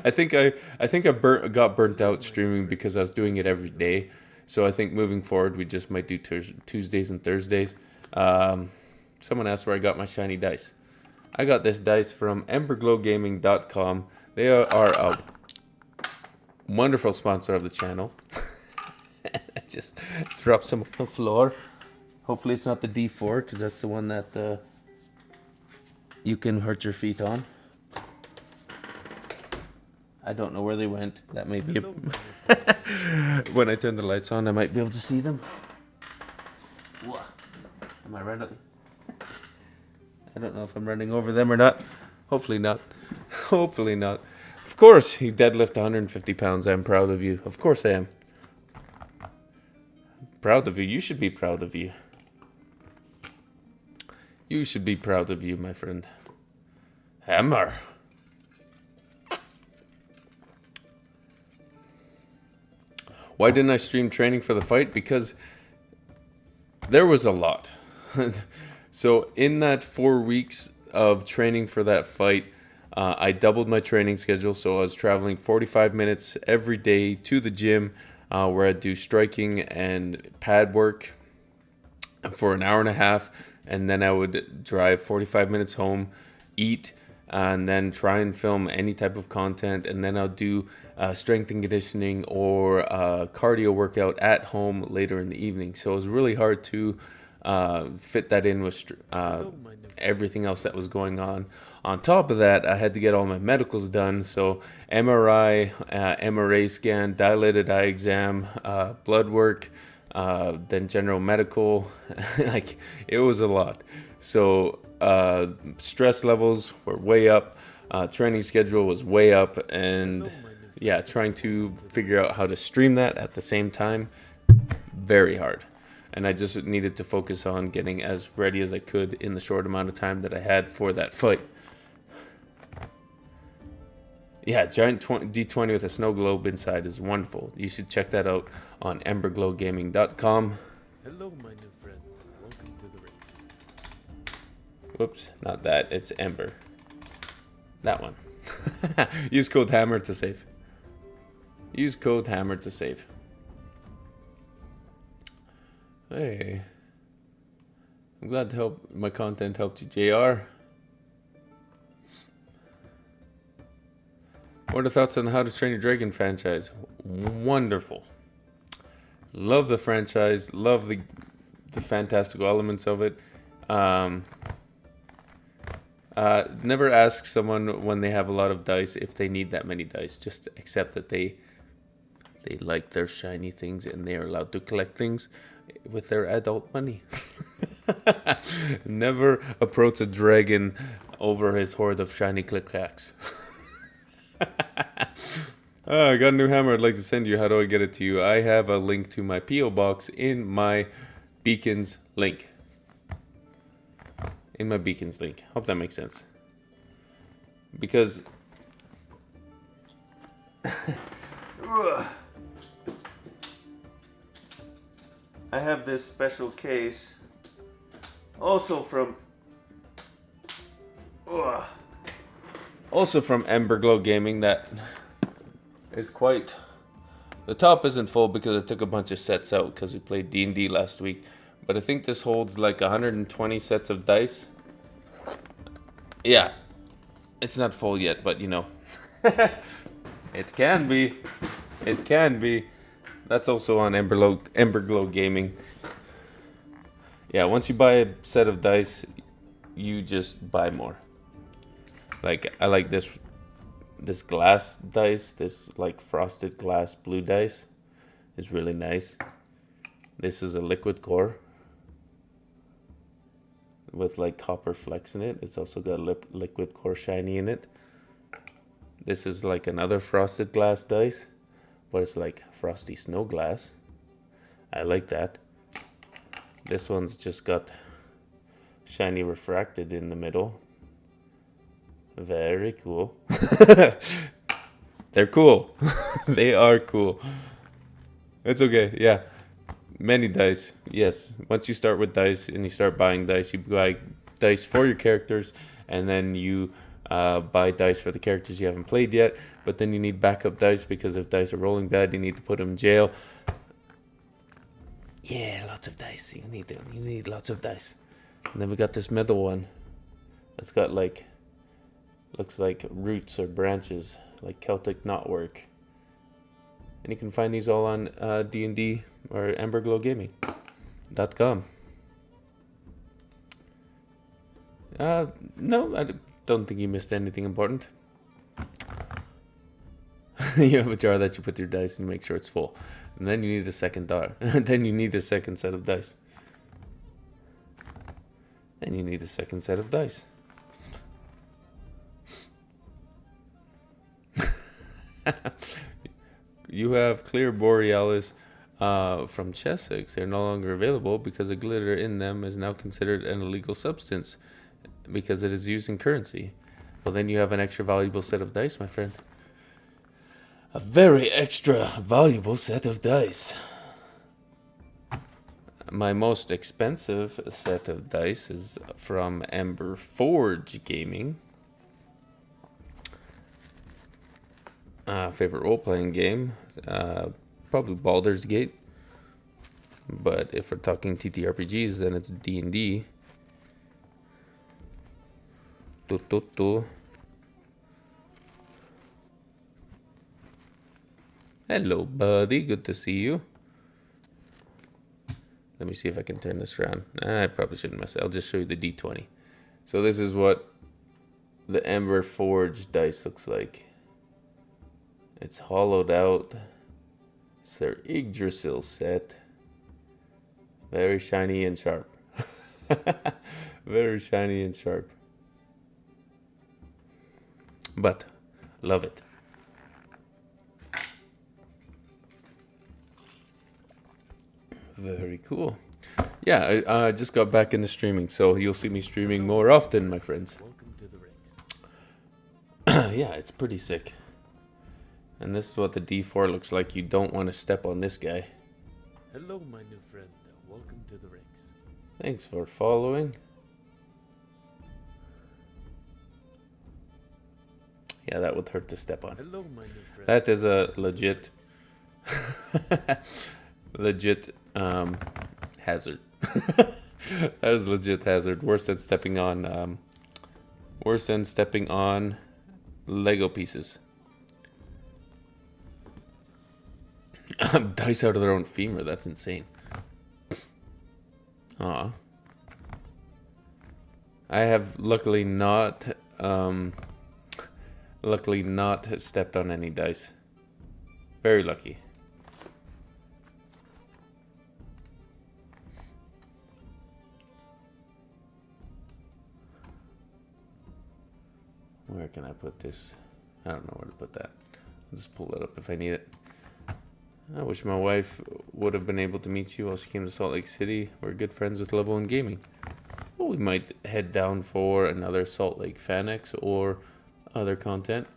I think I got burnt out streaming because I was doing it every day. So I think moving forward, we just might do Tuesdays and Thursdays. Someone asked where I got my shiny dice. I got this dice from emberglowgaming.com. They are a wonderful sponsor of the channel. I just dropped some on the floor. Hopefully it's not the D4, because that's the one that you can hurt your feet on. I don't know where they went. That may be when I turn the lights on, I might be able to see them. What? Am I running? I don't know if I'm running over them or not. Hopefully not. Hopefully not. Of course, you deadlift 150 pounds. I'm proud of you. Of course I am. Proud of you. You should be proud of you. You should be proud of you, my friend. Hammar. Why didn't I stream training for the fight? Because there was a lot. So in that 4 weeks of training for that fight, I doubled my training schedule. So I was traveling 45 minutes every day to the gym where I'd do striking and pad work for an hour and a half. And then I would drive 45 minutes home, eat, and then try and film any type of content. And then I'll do strength and conditioning or cardio workout at home later in the evening. So it was really hard to fit that in with everything else that was going on. On top of that, I had to get all my medicals done. So MRI, MRA scan, dilated eye exam, blood work, then general medical. Like, it was a lot. So stress levels were way up. Training schedule was way up. And yeah, trying to figure out how to stream that at the same time, very hard. And I just needed to focus on getting as ready as I could in the short amount of time that I had for that fight. Yeah, giant D20 with a snow globe inside is wonderful. You should check that out on emberglowgaming.com. Hello, my new friend. Welcome to the race. Whoops, not that. It's Ember. That one. Use code Hammar to save. Use code Hammar to save. Hey. I'm glad to help my content helped you, JR. What are the thoughts on the How to Train Your Dragon franchise? Wonderful. Love the franchise. Love the fantastical elements of it. Never ask someone when they have a lot of dice if they need that many dice. Just accept that they like their shiny things and they are allowed to collect things with their adult money. Never approach a dragon over his hoard of shiny click-clacks. I got a new hammer I'd like to send you. How do I get it to you? I have a link to my P.O. box in my beacons link. In my beacons link. Hope that makes sense. Because I have this special case also from Emberglow Gaming that is quite... The top isn't full because I took a bunch of sets out because we played D&D last week. But I think this holds like 120 sets of dice. Yeah. It's not full yet, but you know. It can be. It can be. That's also on Emberglow Gaming. Yeah, once you buy a set of dice, you just buy more. Like, I like this glass dice, this like frosted glass blue dice is really nice. This is a liquid core with like copper flecks in it. It's also got liquid core shiny in it. This is like another frosted glass dice, but it's like frosty snow glass. I like that. This one's just got shiny refracted in the middle. Very cool. They're cool. They are cool. It's okay, yeah. Many dice, yes. Once you start with dice and you start buying dice, you buy dice for your characters, and then you buy dice for the characters you haven't played yet, but then you need backup dice because if dice are rolling bad, you need to put them in jail. Yeah, lots of dice. You need lots of dice. And then we got this middle one that's got like... looks like roots or branches, like Celtic knotwork. And you can find these all on D&D or emberglowgaming.com. No, I don't think you missed anything important. You have a jar that you put your dice and make sure it's full. And then you need a second jar. Then you need a second set of dice. And you need a second set of dice. You have Clear Borealis from Chessex. They're no longer available because the glitter in them is now considered an illegal substance because it is used in currency. Well, then you have an extra valuable set of dice, my friend. A very extra valuable set of dice. My most expensive set of dice is from Ember Forge Gaming. Favorite role-playing game, probably Baldur's Gate. But if we're talking TTRPGs, then it's D&D. Hello, buddy. Good to see you. Let me see if I can turn this around. I probably shouldn't mess it. I'll just show you the D20. So this is what the Ember Forge dice looks like. It's hollowed out. It's their Yggdrasil set. Very shiny and sharp. Very shiny and sharp. But, love it. Very cool. Yeah, I just got back into streaming, so you'll see me streaming more often, my friends. Welcome to the rings. Yeah, it's pretty sick. And this is what the D4 looks like. You don't want to step on this guy. Hello, my new friend. Welcome to the rings. Thanks for following. Yeah, that would hurt to step on. Hello, my new friend. That is a legit, legit hazard. That is legit hazard. Worse than stepping on, Lego pieces. Dice out of their own femur. That's insane. Aw. I have luckily not stepped on any dice. Very lucky. Where can I put this? I don't know where to put that. I'll just pull it up if I need it. I wish my wife would have been able to meet you while she came to Salt Lake City. We're good friends with Level 1 Gaming. Well, we might head down for another Salt Lake FanX or other content.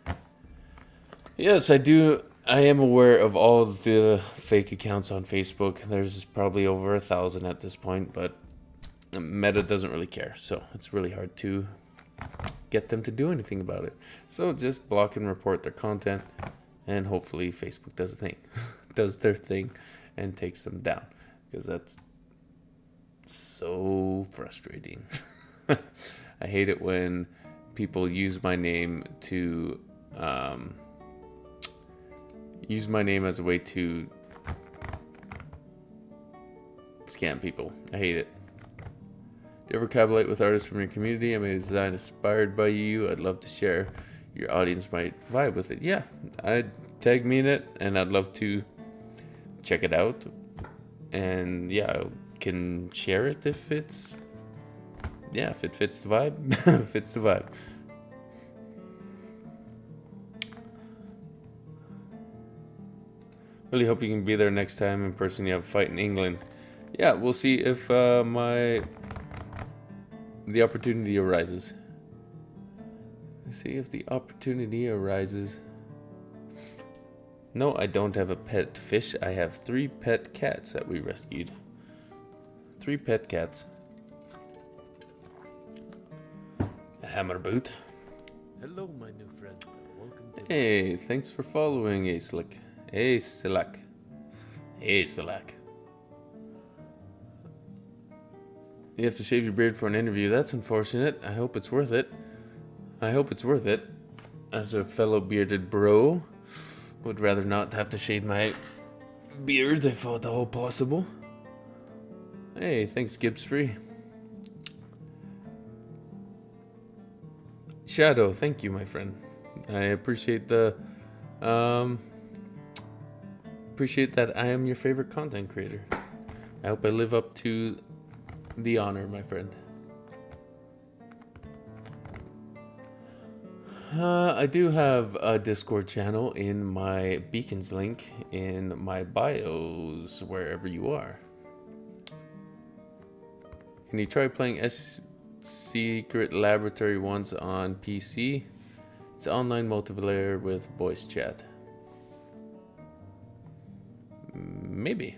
Yes, I do. I am aware of all of the fake accounts on Facebook. There's probably over 1,000 at this point, but Meta doesn't really care. So it's really hard to get them to do anything about it. So just block and report their content, and hopefully Facebook does their thing and takes them down, because that's so frustrating. I hate it when people use my name to as a way to scam people. I hate it. Do you ever collaborate with artists from your community? I made a design inspired by you. I'd love to share. Your audience might vibe with it. Yeah, I'd tag me in it, and I'd love to check it out. And yeah, I can share it if it's, if it fits the vibe. Fits the vibe. Really hope you can be there next time in person. You have a fight in England. Yeah, we'll see if the opportunity arises. Let's see if the opportunity arises. No, I don't have a pet fish. I have 3 pet cats that we rescued. 3 pet cats. A Hammar boot. Hello, my new friend. Welcome to Hey, thanks for following, Acelak. Acelak. Acelak. You have to shave your beard for an interview. That's unfortunate. I hope it's worth it. I hope it's worth it. As a fellow bearded bro, would rather not have to shave my beard if at all possible. Hey, thanks, Gibbs Free. Shadow, thank you, my friend. I appreciate the appreciate that I am your favorite content creator. I hope I live up to the honor, my friend. I do have a Discord channel in my beacons link in my bios, wherever you are. Can you try playing Secret Laboratory once on PC? It's online multiplayer with voice chat. Maybe.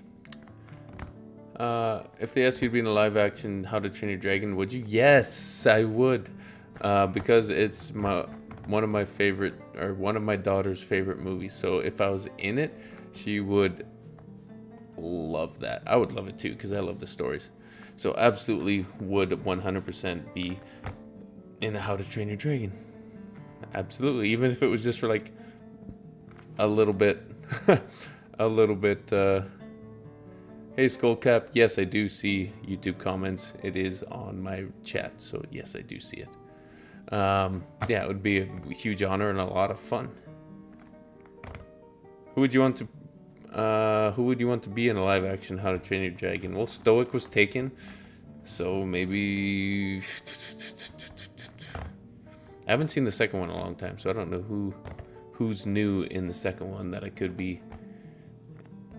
If they asked you to be in a live action How to Train Your Dragon, would you? Yes, I would. Because it's one of my daughter's favorite movies. So if I was in it, she would love that. I would love it too, because I love the stories. So absolutely would 100% be in a How to Train Your Dragon. Absolutely, even if it was just for like a little bit, a little bit. Hey Skullcap, yes I do see YouTube comments. It is on my chat, so yes I do see it. Yeah, it would be a huge honor and a lot of fun. Who would you want to be in a live action How to Train Your Dragon? Well, Stoic was taken, so maybe I haven't seen the second one in a long time, so I don't know who's new in the second one that I could be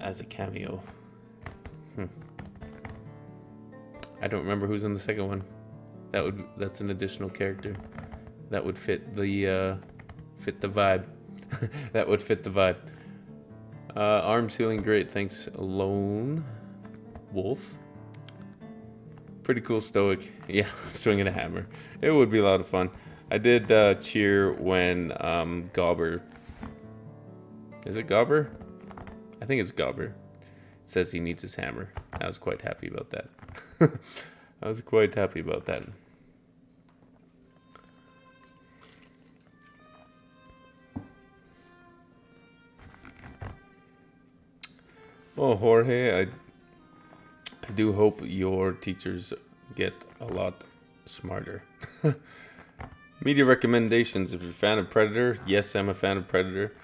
as a cameo. I don't remember who's in the second one. That's an additional character that would fit the vibe. That would fit the vibe. Arms healing great, thanks. Lone Wolf. Pretty cool Stoic. Yeah, swinging a hammer. It would be a lot of fun. I did cheer when Gobber. Is it Gobber? I think it's Gobber. Says he needs his hammer. I was quite happy about that. I was quite happy about that. Oh, Jorge, I do hope your teachers get a lot smarter. Media recommendations. If you're a fan of Predator, yes, I'm a fan of Predator.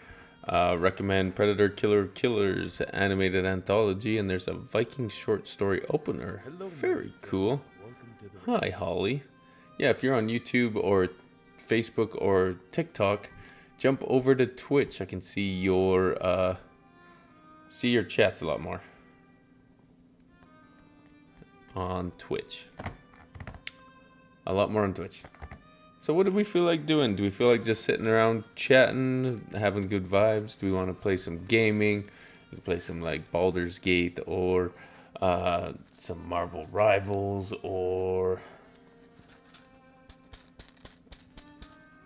Recommend Predator Killer Killers animated anthology, and there's a Vikings short story opener. Hello, Very cool. Welcome to the Hi, Holly. Yeah, if you're on YouTube or Facebook or TikTok, jump over to Twitch. I can see your chats a lot more on Twitch. A lot more on Twitch. So what do we feel like doing? Do we feel like just sitting around chatting, having good vibes? Do we want to play some gaming? We can play some like Baldur's Gate or some Marvel Rivals or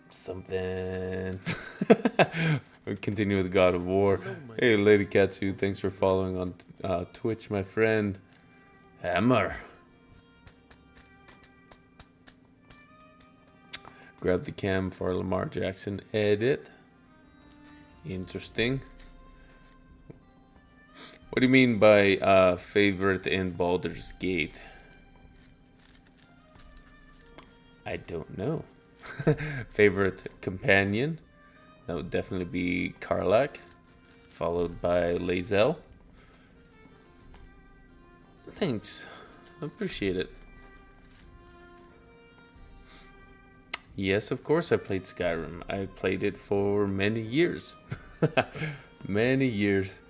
something. We continue with God of War. Hey, Lady Katsu, thanks for following on Twitch, my friend. Hammar. Grab the cam for Lamar Jackson edit. Interesting. What do you mean by favorite in Baldur's Gate? I don't know. Favorite companion? That would definitely be Karlach, followed by Lae'zel. Thanks. I appreciate it. Yes, of course I played Skyrim. I played it for many years. Many years.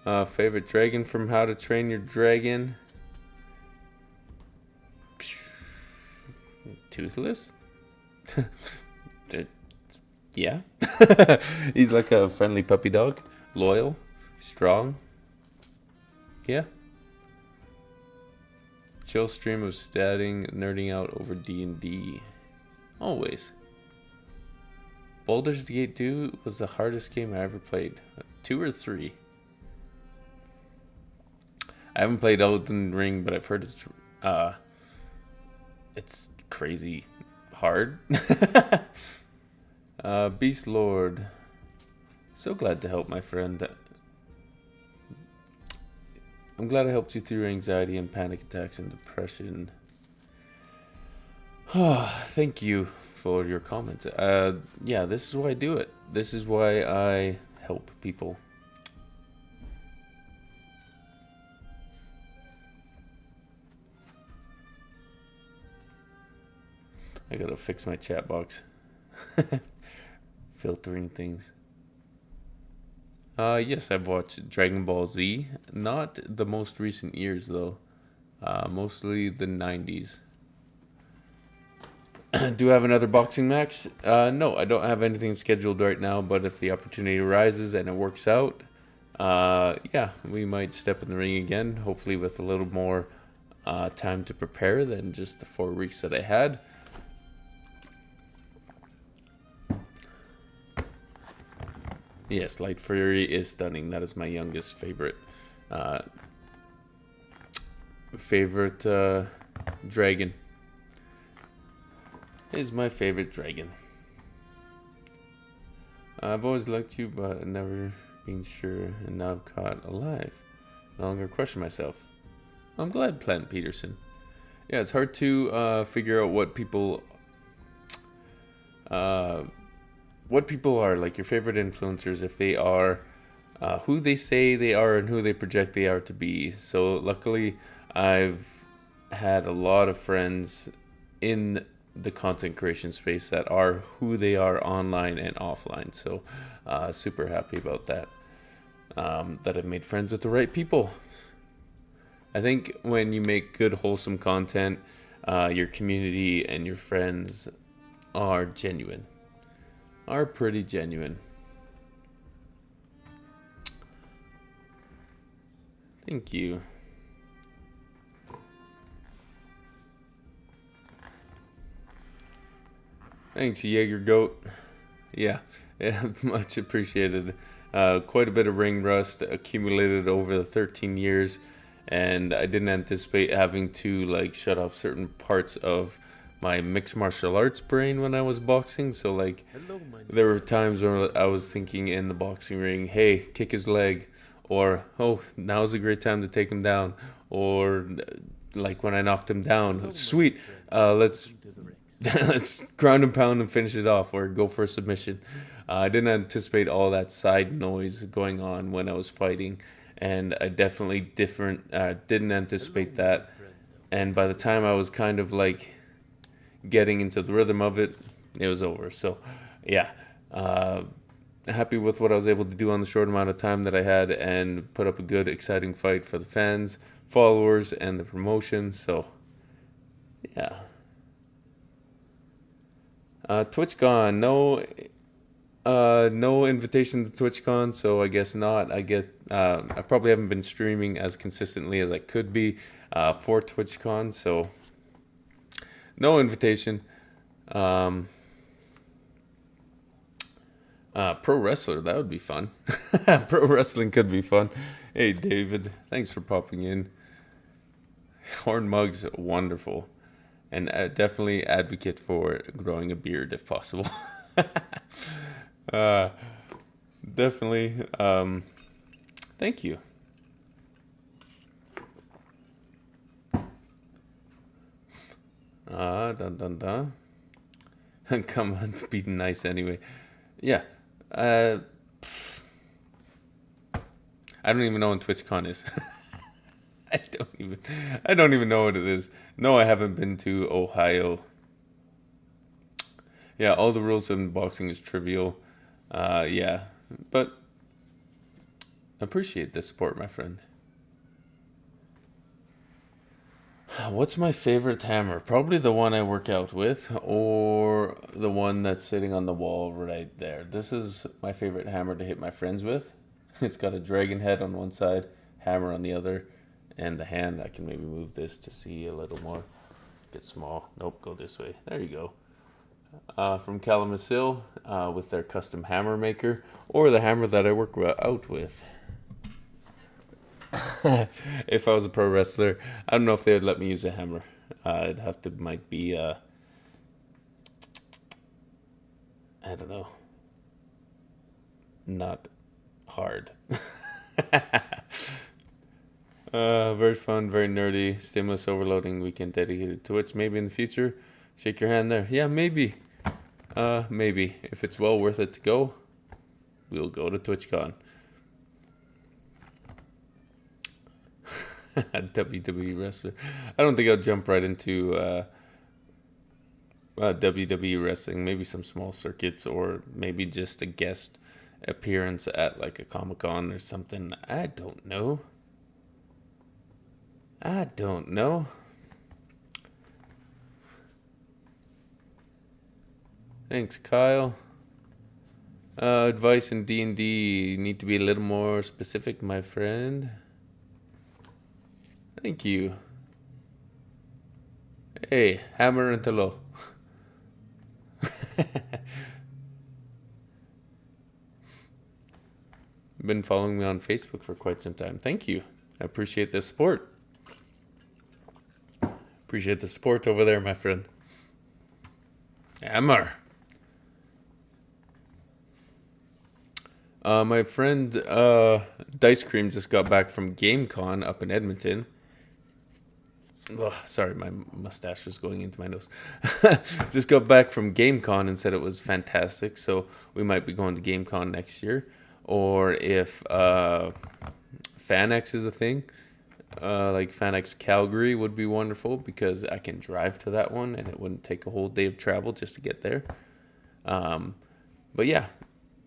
Favorite dragon from How to Train Your Dragon? Toothless? Yeah. He's like a friendly puppy dog. Loyal. Strong. Yeah. Chill stream of nerding out over D&D. Always. Baldur's Gate 2 was the hardest game I ever played. 2 or 3. I haven't played Elden Ring, but I've heard it's crazy hard. Beast Lord. So glad to help, my friend. I'm glad I helped you through anxiety and panic attacks and depression. Thank you for your comments. Yeah, this is why I do it. This is why I help people. I gotta fix my chat box. Filtering things. Yes, I've watched Dragon Ball Z. Not the most recent years, though. Mostly the 90s. Do I have another boxing match? No, I don't have anything scheduled right now, but if the opportunity arises and it works out, yeah, we might step in the ring again, hopefully with a little more time to prepare than just the 4 weeks that I had. Yes, Light Fury is stunning. That is my youngest favorite dragon. Is my favorite dragon. I've always liked you, but I've never been sure, and now I'm caught alive. No longer question myself. I'm glad, Plant Peterson. Yeah, it's hard to figure out what people are, like your favorite influencers, if they are who they say they are and who they project they are to be. So luckily, I've had a lot of friends in the content creation space that are who they are online and offline. So super happy about that. That I've made friends with the right people. I think when you make good, wholesome content, your community and your friends are genuine. Are pretty genuine. Thank you. Thanks, Jaeger Goat. Yeah, much appreciated. Quite a bit of ring rust accumulated over the 13 years, and I didn't anticipate having to like shut off certain parts of my mixed martial arts brain when I was boxing. So like, there were times where I was thinking in the boxing ring, hey, kick his leg, or oh, now's a great time to take him down, or like when I knocked him down, sweet, let's ground and pound and finish it off, or go for a submission. I didn't anticipate all that side noise going on when I was fighting, and I definitely didn't anticipate that. And by the time I was kind of like getting into the rhythm of it, it was over. So yeah, happy with what I was able to do on the short amount of time that I had, and put up a good, exciting fight for the fans, followers, and the promotion. So yeah. TwitchCon, no invitation to TwitchCon, so I guess not. I probably haven't been streaming as consistently as I could be for TwitchCon, so no invitation. Pro wrestler, that would be fun. Pro wrestling could be fun. Hey David, thanks for popping in. Horn mugs, wonderful. And definitely advocate for growing a beard if possible. Definitely. Thank you. Dun dun dun. Come on, be nice anyway. Yeah. I don't even know when TwitchCon is. I don't even know what it is. No, I haven't been to Ohio. Yeah, all the rules in boxing is trivial. Yeah, but appreciate the support, my friend. What's my favorite hammer? Probably the one I work out with, or the one that's sitting on the wall right there. This is my favorite hammer to hit my friends with. It's got a dragon head on one side, hammer on the other. And the hand, I can maybe move this to see a little more. Get small. Nope, go this way. There you go. From Kalamazoo, with their custom hammer maker, or the hammer that I work out with. If I was a pro wrestler, I don't know if they would let me use a hammer. It'd have to might be, I don't know, not hard. Very fun, very nerdy, stimulus overloading weekend dedicated to Twitch. Maybe in the future. Shake your hand there. Yeah, maybe. Maybe. If it's well worth it to go, we'll go to TwitchCon. WWE wrestler. I don't think I'll jump right into WWE wrestling, maybe some small circuits, or maybe just a guest appearance at like a Comic-Con or something. I don't know. Thanks, Kyle. Advice in D&D. You need to be a little more specific, my friend. Thank you. Hey, Hammar and hello. Been following me on Facebook for quite some time. Thank you. I appreciate the support. Appreciate the support over there, my friend. Hammar. My friend Dice Cream just got back from GameCon up in Edmonton. Oh, sorry, my mustache was going into my nose. Just got back from GameCon and said it was fantastic. So we might be going to GameCon next year. Or if FanX is a thing, like FanX Calgary would be wonderful because I can drive to that one and it wouldn't take a whole day of travel just to get there. But yeah,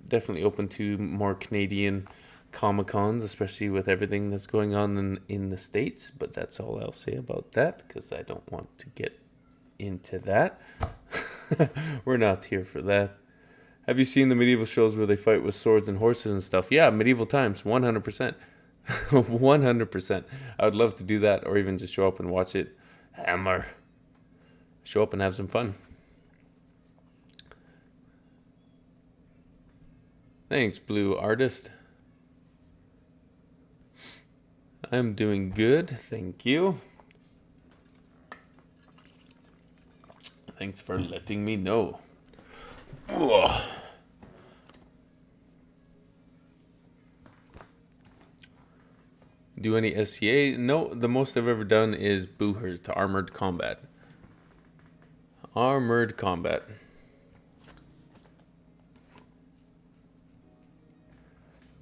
definitely open to more Canadian Comic-Cons, especially with everything that's going on in the States. But that's all I'll say about that because I don't want to get into that. We're not here for that. Have you seen the medieval shows where they fight with swords and horses and stuff? Yeah, medieval times, 100%. 100%. I would love to do that or even just show up and watch it. Hammar. Show up and have some fun. Thanks, Blue Artist. I'm doing good, thank you. Thanks for letting me know. Ugh. Do any SCA? No, the most I've ever done is Boohers to Armored Combat. Armored Combat.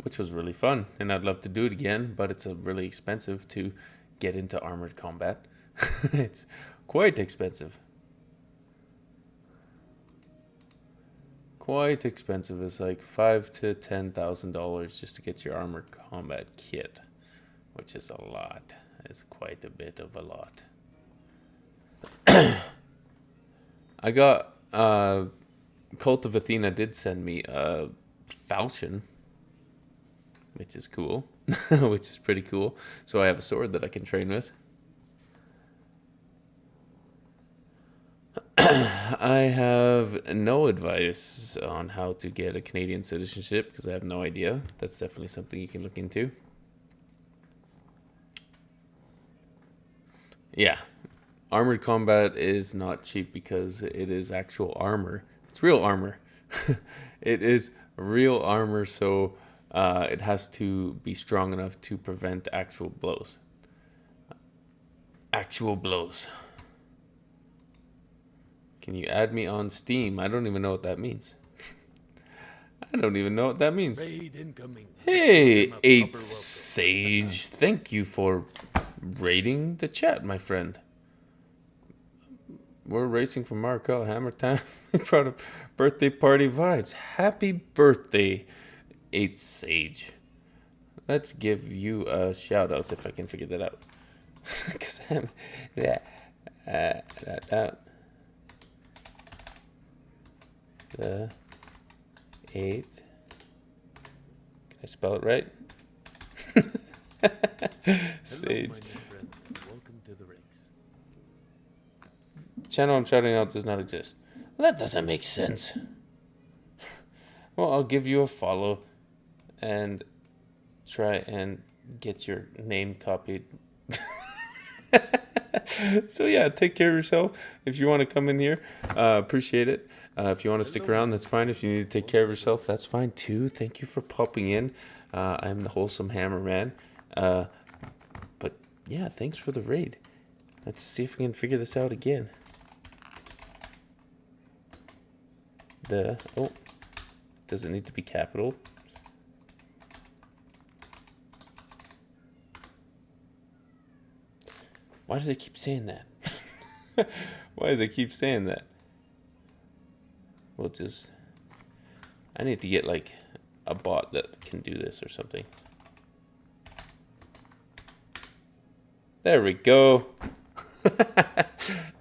Which was really fun, and I'd love to do it again, but it's really expensive to get into Armored Combat. It's quite expensive. Quite expensive. It's like $5,000 to $10,000 just to get your Armored Combat kit, which is a lot. It's quite a bit of a lot. I got Cult of Athena did send me a falchion, which is cool, which is pretty cool. So I have a sword that I can train with. I have no advice on how to get a Canadian citizenship because I have no idea. That's definitely something you can look into. Yeah, Armored Combat is not cheap because it is actual armor. It's real armor. It is real armor, so it has to be strong enough to prevent actual blows. Actual blows. Can you add me on Steam? I don't even know what that means. I don't even know what that means. Raid incoming. Hey, 8th Sage. Thank you for raiding the chat, my friend. We're racing for Markel Hammer time. Proud of birthday party vibes. Happy birthday, 8th Sage. Let's give you a shout out if I can figure that out. Because I'm the 8th. Can I spell it right? Sage. Hello, my new friend. Welcome to the ranks. Channel I'm shouting out does not exist. Well, that doesn't make sense. Well, I'll give you a follow and try and get your name copied. So yeah, take care of yourself. If you want to come in here, appreciate it. If you want to stick around, that's fine. If you need to take care of yourself, that's fine too. Thank you for popping in. I'm the Wholesome Hammer Man. But yeah, thanks for the raid. Let's see if we can figure this out again. Does it need to be capital? Why does it keep saying that? Why does it keep saying that? we'll just... I need to get like a bot that can do this or something. There we go.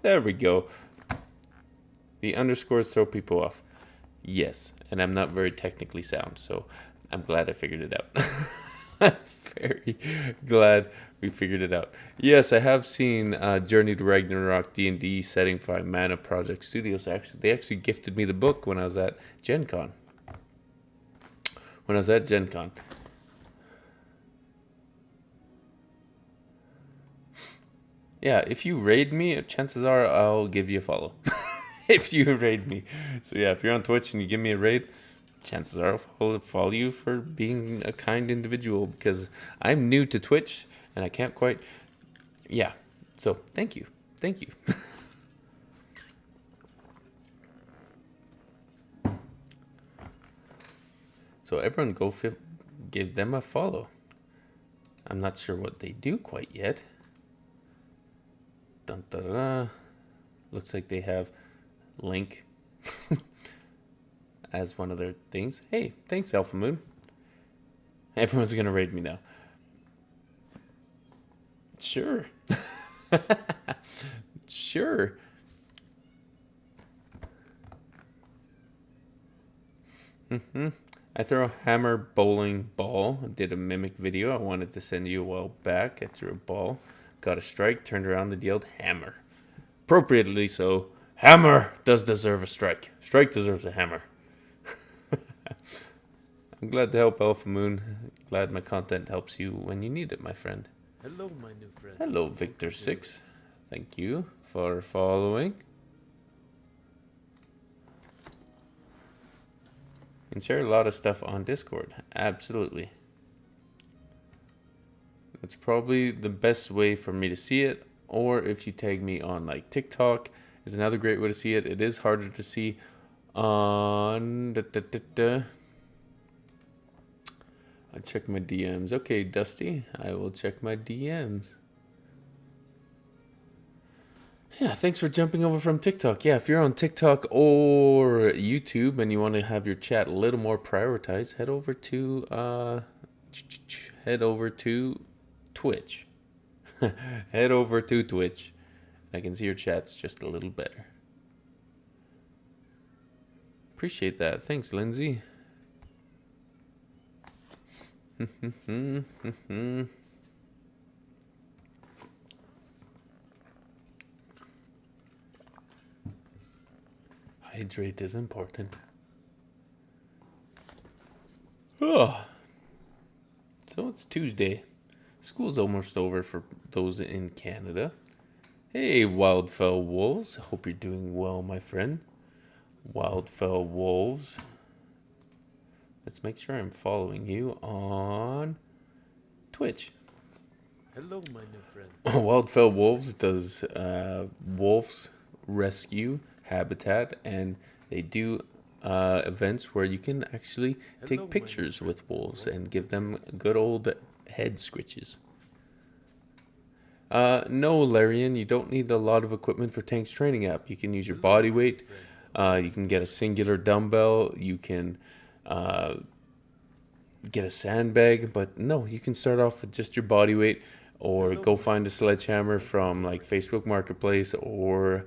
There we go. The underscores throw people off. Yes, and I'm not very technically sound, so I'm glad I figured it out. I'm very glad we figured it out. Yes, I have seen Journey to Ragnarok D&D setting 5 Mana Project Studios. They actually gifted me the book when I was at Gen Con. Yeah, if you raid me, chances are I'll give you a follow. If you raid me. So yeah, if you're on Twitch and you give me a raid, chances are I'll follow you for being a kind individual, because I'm new to Twitch and I can't quite... Yeah, so thank you. Thank you. So everyone go give them a follow. I'm not sure what they do quite yet. Dun, da, da, da. Looks like they have Link as one of their things. Hey, thanks, Alpha Moon. Everyone's gonna raid me now. Sure. Sure. I throw a hammer bowling ball. I did a mimic video I wanted to send you a while back. I threw a ball, got a strike, turned around and yelled hammer. Appropriately so. Hammer does deserve a strike. Strike deserves a hammer. I'm glad to help, Alpha Moon. Glad my content helps you when you need it, my friend. Hello, my new friend. Hello, Victor6. Thank you for following. And share a lot of stuff on Discord. Absolutely. That's probably the best way for me to see it. Or if you tag me on like TikTok is another great way to see it. It is harder to see on... I check my DMs. Okay, Dusty. I will check my DMs. Yeah, thanks for jumping over from TikTok. Yeah, if you're on TikTok or YouTube and you want to have your chat a little more prioritized, head over to Twitch. Head over to Twitch. I can see your chats just a little better. Appreciate that. Thanks, Lindsay. Hydrate is important. Oh. So it's Tuesday. School's almost over for those in Canada. Hey, Wildfell Wolves. Hope you're doing well, my friend. Wildfell Wolves. Let's make sure I'm following you on Twitch. Hello, my new friend. Wildfell Wolves does wolves rescue habitat, and they do events where you can actually take pictures with wolves and give them good old head scritches. No, Larian, you don't need a lot of equipment for Tank's training app. You can use your body weight. You can get a singular dumbbell. You can get a sandbag. But no, you can start off with just your body weight, or go find a sledgehammer from like Facebook Marketplace or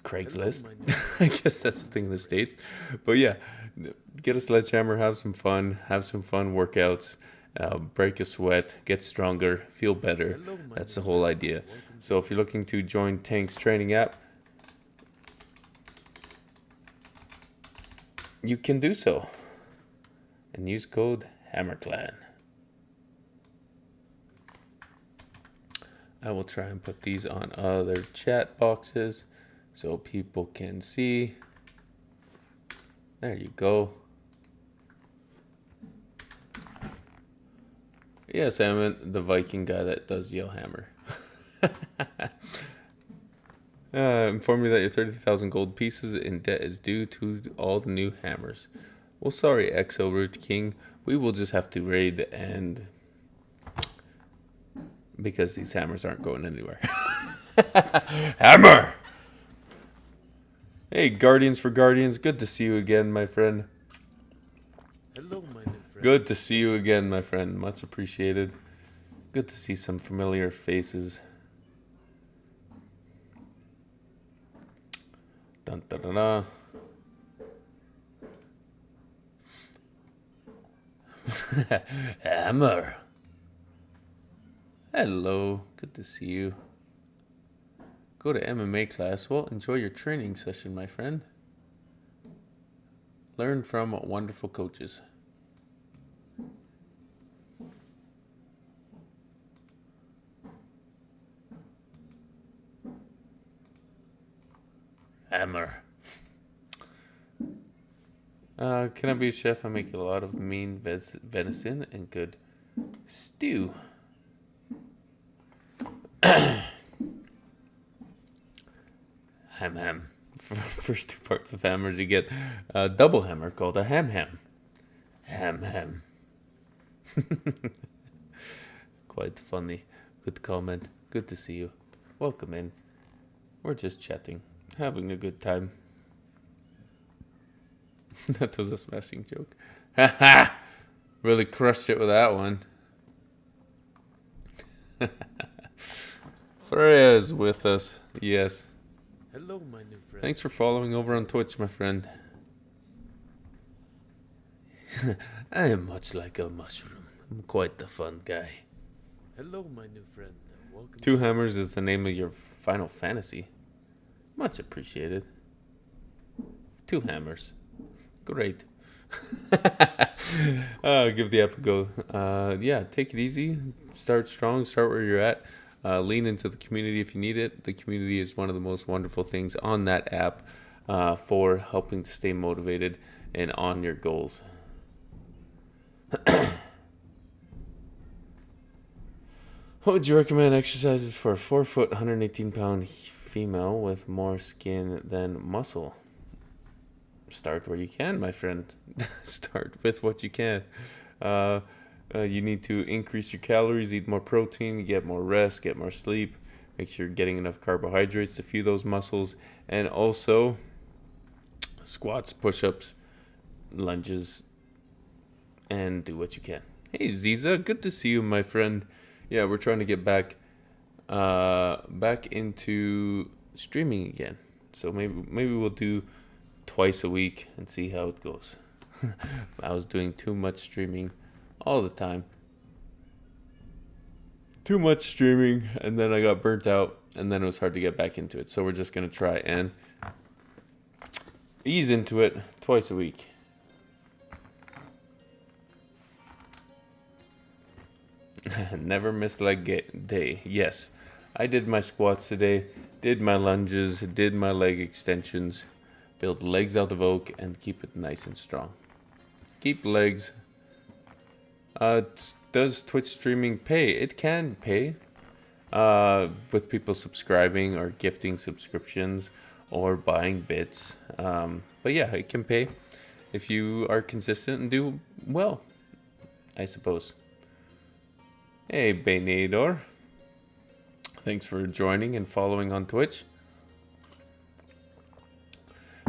Craigslist. I guess that's the thing in the States. But yeah, get a sledgehammer, have some fun workouts, break a sweat, get stronger, feel better. That's the whole idea. So if you're looking to join Tank's training app, you can do so. And use code HammerClan. I will try and put these on other chat boxes so people can see. There you go. Yes, I'm the Viking guy that does yell hammer. Inform me that your 30,000 gold pieces in debt is due to all the new hammers. Well, sorry, Exo Root King. We will just have to raid, and because these hammers aren't going anywhere. Hammer! Hey, Guardians for Guardians. Good to see you again, my friend. Hello, my new friend. Good to see you again, my friend. Much appreciated. Good to see some familiar faces. Dun, da, da, da. Hammar. Hello. Good to see you. Go to MMA class. Well, enjoy your training session, my friend. Learn from wonderful coaches. Hammar. Can I be a chef? I make a lot of mean venison and good stew. Ham. First two parts of hammers, you get a double hammer called a ham. Ham. Quite funny. Good comment. Good to see you. Welcome in. We're just chatting, having a good time. That was a smashing joke. Haha! Really crushed it with that one. Freya's with us. Yes. Hello, my new friend. Thanks for following over on Twitch, my friend. I am much like a mushroom. I'm quite the fun guy. Hello, my new friend. Welcome. Two Hammers is the name of your Final Fantasy. Much appreciated. Two Hammers. Great. Give the app a go. Yeah, take it easy. Start strong. Start where you're at. Lean into the community if you need it. The community is one of the most wonderful things on that app for helping to stay motivated and on your goals. What would you recommend exercises for a 4-foot, 118-pound female with more skin than muscle? Start where you can, my friend. Start with what you can. You need to increase your calories, eat more protein, get more rest, get more sleep. Make sure you're getting enough carbohydrates to feed those muscles. And also, squats, push-ups, lunges, and do what you can. Hey, Ziza, good to see you, my friend. Yeah, we're trying to get back into streaming again. So maybe we'll do twice a week and see how it goes. I was doing too much streaming all the time. Too much streaming, and then I got burnt out, and then it was hard to get back into it. So we're just going to try and ease into it twice a week. Never miss leg day. Yes, I did my squats today, did my lunges, did my leg extensions, build legs out of oak, and keep it nice and strong. Keep legs. Does Twitch streaming pay? It can pay with people subscribing or gifting subscriptions or buying bits. But yeah, it can pay if you are consistent and do well, I suppose. Hey, Baynador. Thanks for joining and following on Twitch.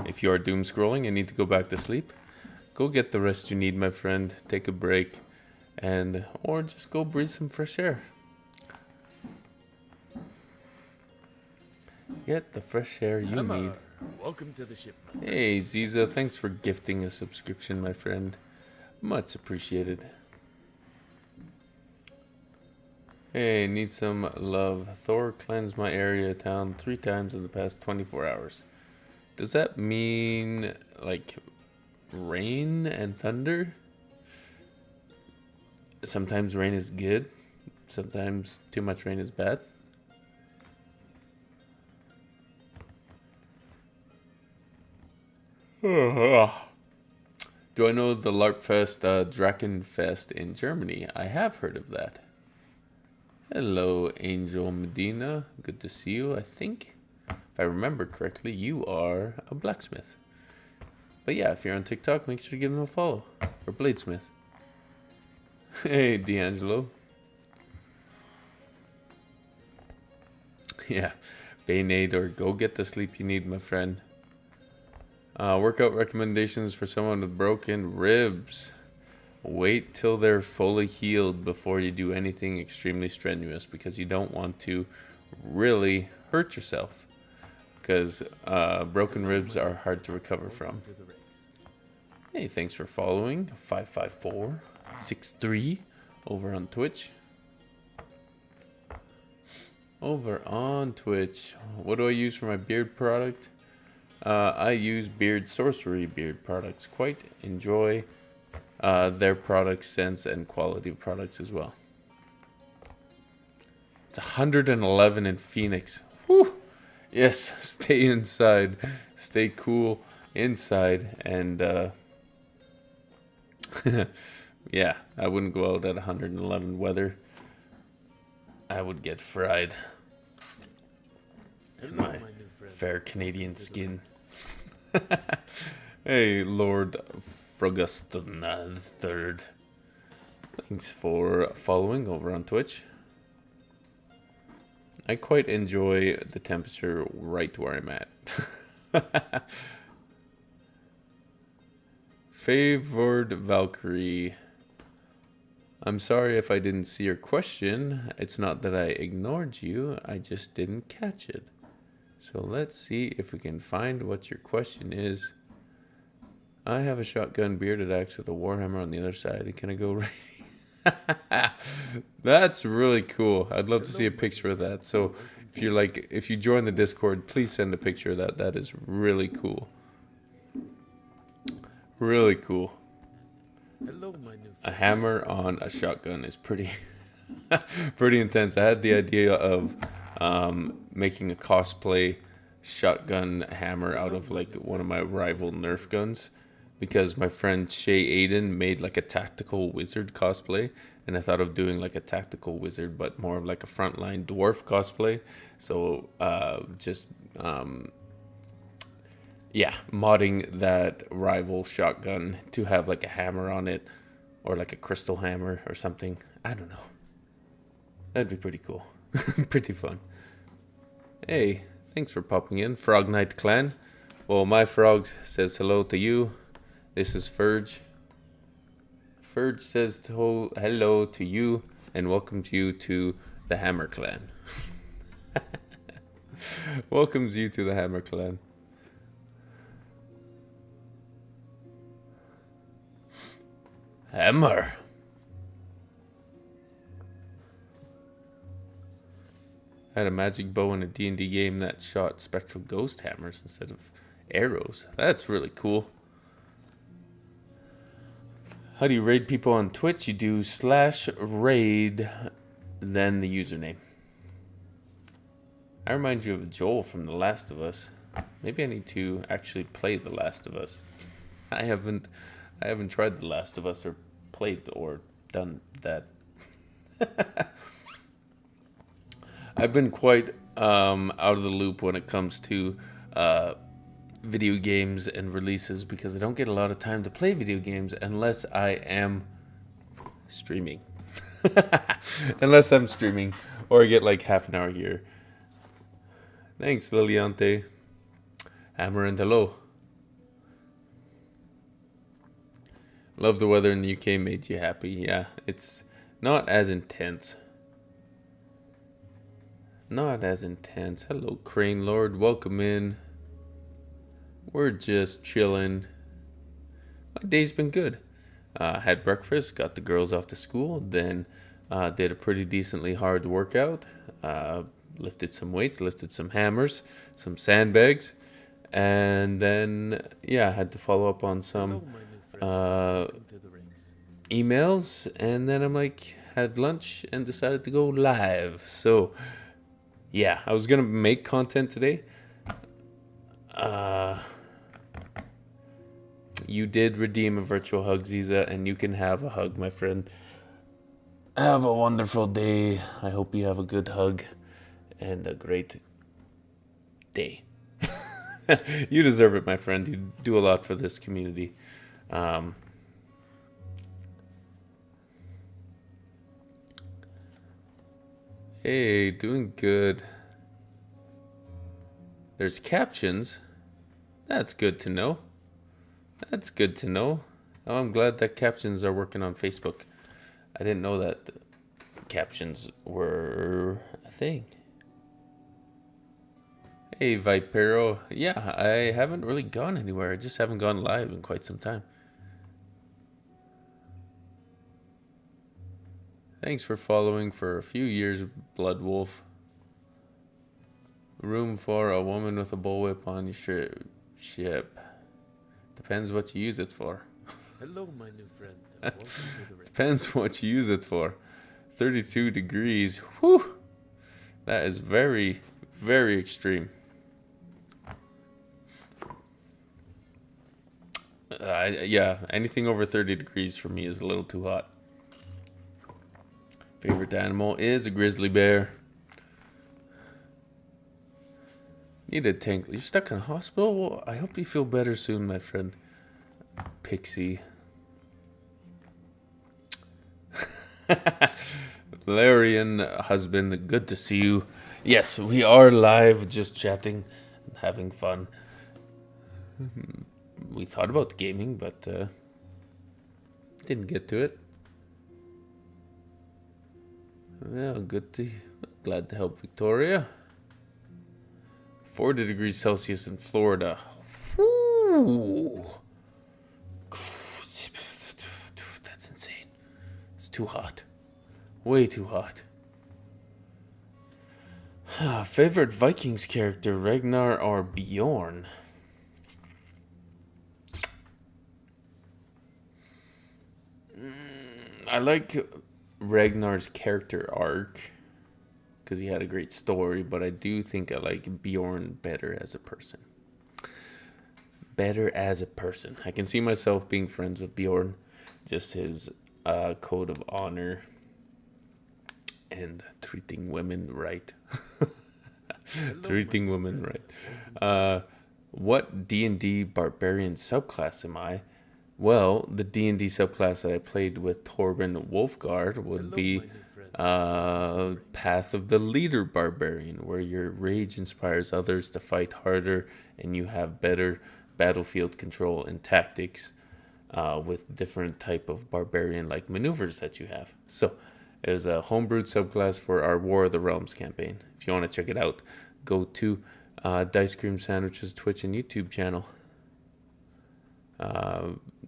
If you are doom scrolling and need to go back to sleep, go get the rest you need, my friend. Take a break, or just go breathe some fresh air. Get the fresh air you Hammar. need. Welcome to the ship. Hey, Ziza, thanks for gifting a subscription, my friend. Much appreciated. Hey, need some love. Thor cleansed my area of town 3 times in the past 24 hours. Does that mean, like, rain and thunder? Sometimes rain is good. Sometimes too much rain is bad. Do I know the Larpfest, Drachenfest in Germany? I have heard of that. Hello, Angel Medina. Good to see you. I think, if I remember correctly, you are a blacksmith. But yeah, if you're on TikTok, make sure to give them a follow. Or bladesmith. Hey, D'Angelo. Yeah, Bainade or go get the sleep you need, my friend. Workout recommendations for someone with broken ribs. Wait till they're fully healed before you do anything extremely strenuous because you don't want to really hurt yourself. Because broken ribs are hard to recover from. Hey, thanks for following. 55463 over on Twitch. Over on Twitch. What do I use for my beard product? I use Beard Sorcery beard products. Quite enjoy their product sense and quality of products as well. It's 111 in Phoenix. Whew. Yes, stay inside. Stay cool inside. And yeah, I wouldn't go out at 111 weather. I would get fried in my fair Canadian skin. Hey, Lord Froguston III. Thanks for following over on Twitch. I quite enjoy the temperature right where I'm at. Favored Valkyrie. I'm sorry if I didn't see your question. It's not that I ignored you, I just didn't catch it. So let's see if we can find what your question is. I have a shotgun bearded axe with a warhammer on the other side. Can I go right? That's really cool. I'd love to see a picture of that. So if you join the Discord, please send a picture of that. That is really cool. Really cool. Hello, my new friend. A hammer on a shotgun is pretty pretty intense. I had the idea of making a cosplay shotgun hammer out of like one of my rival Nerf guns, because my friend Shay Aiden made like a tactical wizard cosplay, and I thought of doing like a tactical wizard but more of like a frontline dwarf cosplay. So yeah, modding that rival shotgun to have like a hammer on it, or like a crystal hammer or something. I don't know. That'd be pretty cool. Pretty fun. Hey, thanks for popping in, Frog Knight Clan. Well, my frog says hello to you. This is Ferge. Ferge says hello to you and welcomes you to the Hammar Clan. Welcomes you to the Hammar Clan. Hammar. I had a magic bow in a D&D game that shot spectral ghost hammers instead of arrows. That's really cool. How do you raid people on Twitch? You do /raid, then the username. I remind you of Joel from The Last of Us. Maybe I need to actually play The Last of Us. I haven't tried The Last of Us or played or done that. I've been quite out of the loop when it comes to video games and releases, because I don't get a lot of time to play video games unless I am streaming. Unless I'm streaming, or I get like half an hour here. Thanks, Liliante. Hammer and hello. Love the weather in the UK made you happy. Yeah, it's not as intense. Not as intense. Hello, Crane Lord. Welcome in. We're just chilling. My day's been good. Had breakfast, got the girls off to school, then did a pretty decently hard workout. Lifted some weights, lifted some hammers, some sandbags, and then, yeah, had to follow up on some emails, and then I'm like, had lunch and decided to go live. So, yeah, I was gonna make content today. You did redeem a virtual hug, Ziza, and you can have a hug, my friend. Have a wonderful day. I hope you have a good hug and a great day. You deserve it, my friend. You do a lot for this community. Hey, doing good. There's captions. That's good to know. That's good to know. Oh, I'm glad that captions are working on Facebook. I didn't know that captions were a thing. Hey, Vipero. Yeah, I haven't really gone anywhere. I just haven't gone live in quite some time. Thanks for following for a few years, Blood Wolf. Room for a woman with a bullwhip on your ship. Depends what you use it for. Hello, my new friend. Welcome to the Depends what you use it for. 32 degrees. Whew. That is very, very extreme. Yeah, anything over 30 degrees for me is a little too hot. Favorite animal is a grizzly bear. Need a tank. You're stuck in a hospital? Well, I hope you feel better soon, my friend. Pixie. Larian, husband, good to see you. Yes, we are live, just chatting and having fun. We thought about gaming, but didn't get to it. Well, glad to help Victoria. 40 degrees Celsius in Florida. Woo. That's insane. It's too hot. Way too hot. Favorite Vikings character, Ragnar or Bjorn? I like Ragnar's character arc because he had a great story, but I do think I like Bjorn better as a person. Better as a person. I can see myself being friends with Bjorn. Just his code of honor and treating women right. Treating women right. What D&D barbarian subclass am I? Well, the D&D subclass that I played with Torben Wolfgard would be Path of the Leader Barbarian, where your rage inspires others to fight harder and you have better battlefield control and tactics with different type of barbarian-like maneuvers that you have. So it was a homebrewed subclass for our War of the Realms campaign. If you want to check it out, go to Dice Cream Sandwiches Twitch and YouTube channel.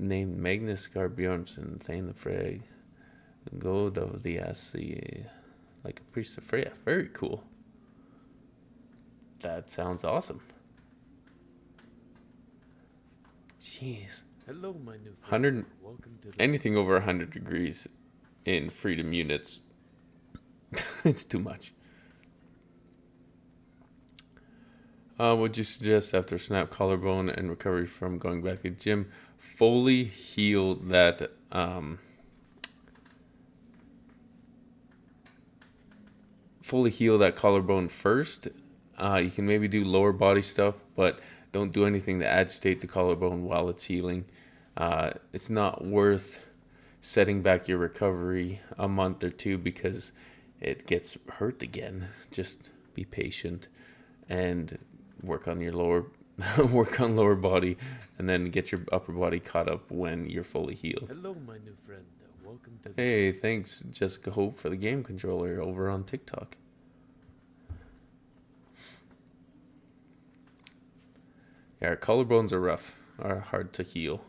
Named Magnus Garbjornsson, Thane the Frey, God of the Assi, like a priest of Freya. Very cool. That sounds awesome. Jeez. Hello, my new friend. friend. Welcome to the Anything over 100 degrees in freedom units, it's too much. Would you suggest after snap collarbone and recovery from going back to the gym, fully heal that collarbone first? You can maybe do lower body stuff, but don't do anything to agitate the collarbone while it's healing. It's not worth setting back your recovery a month or two because it gets hurt again. Just be patient and work on your lower body, and then get your upper body caught up when you're fully healed. Hello, my new friend. Welcome to Hey, thanks Jessica Hope for the game controller over on TikTok. Yeah, our collarbones are rough, are hard to heal.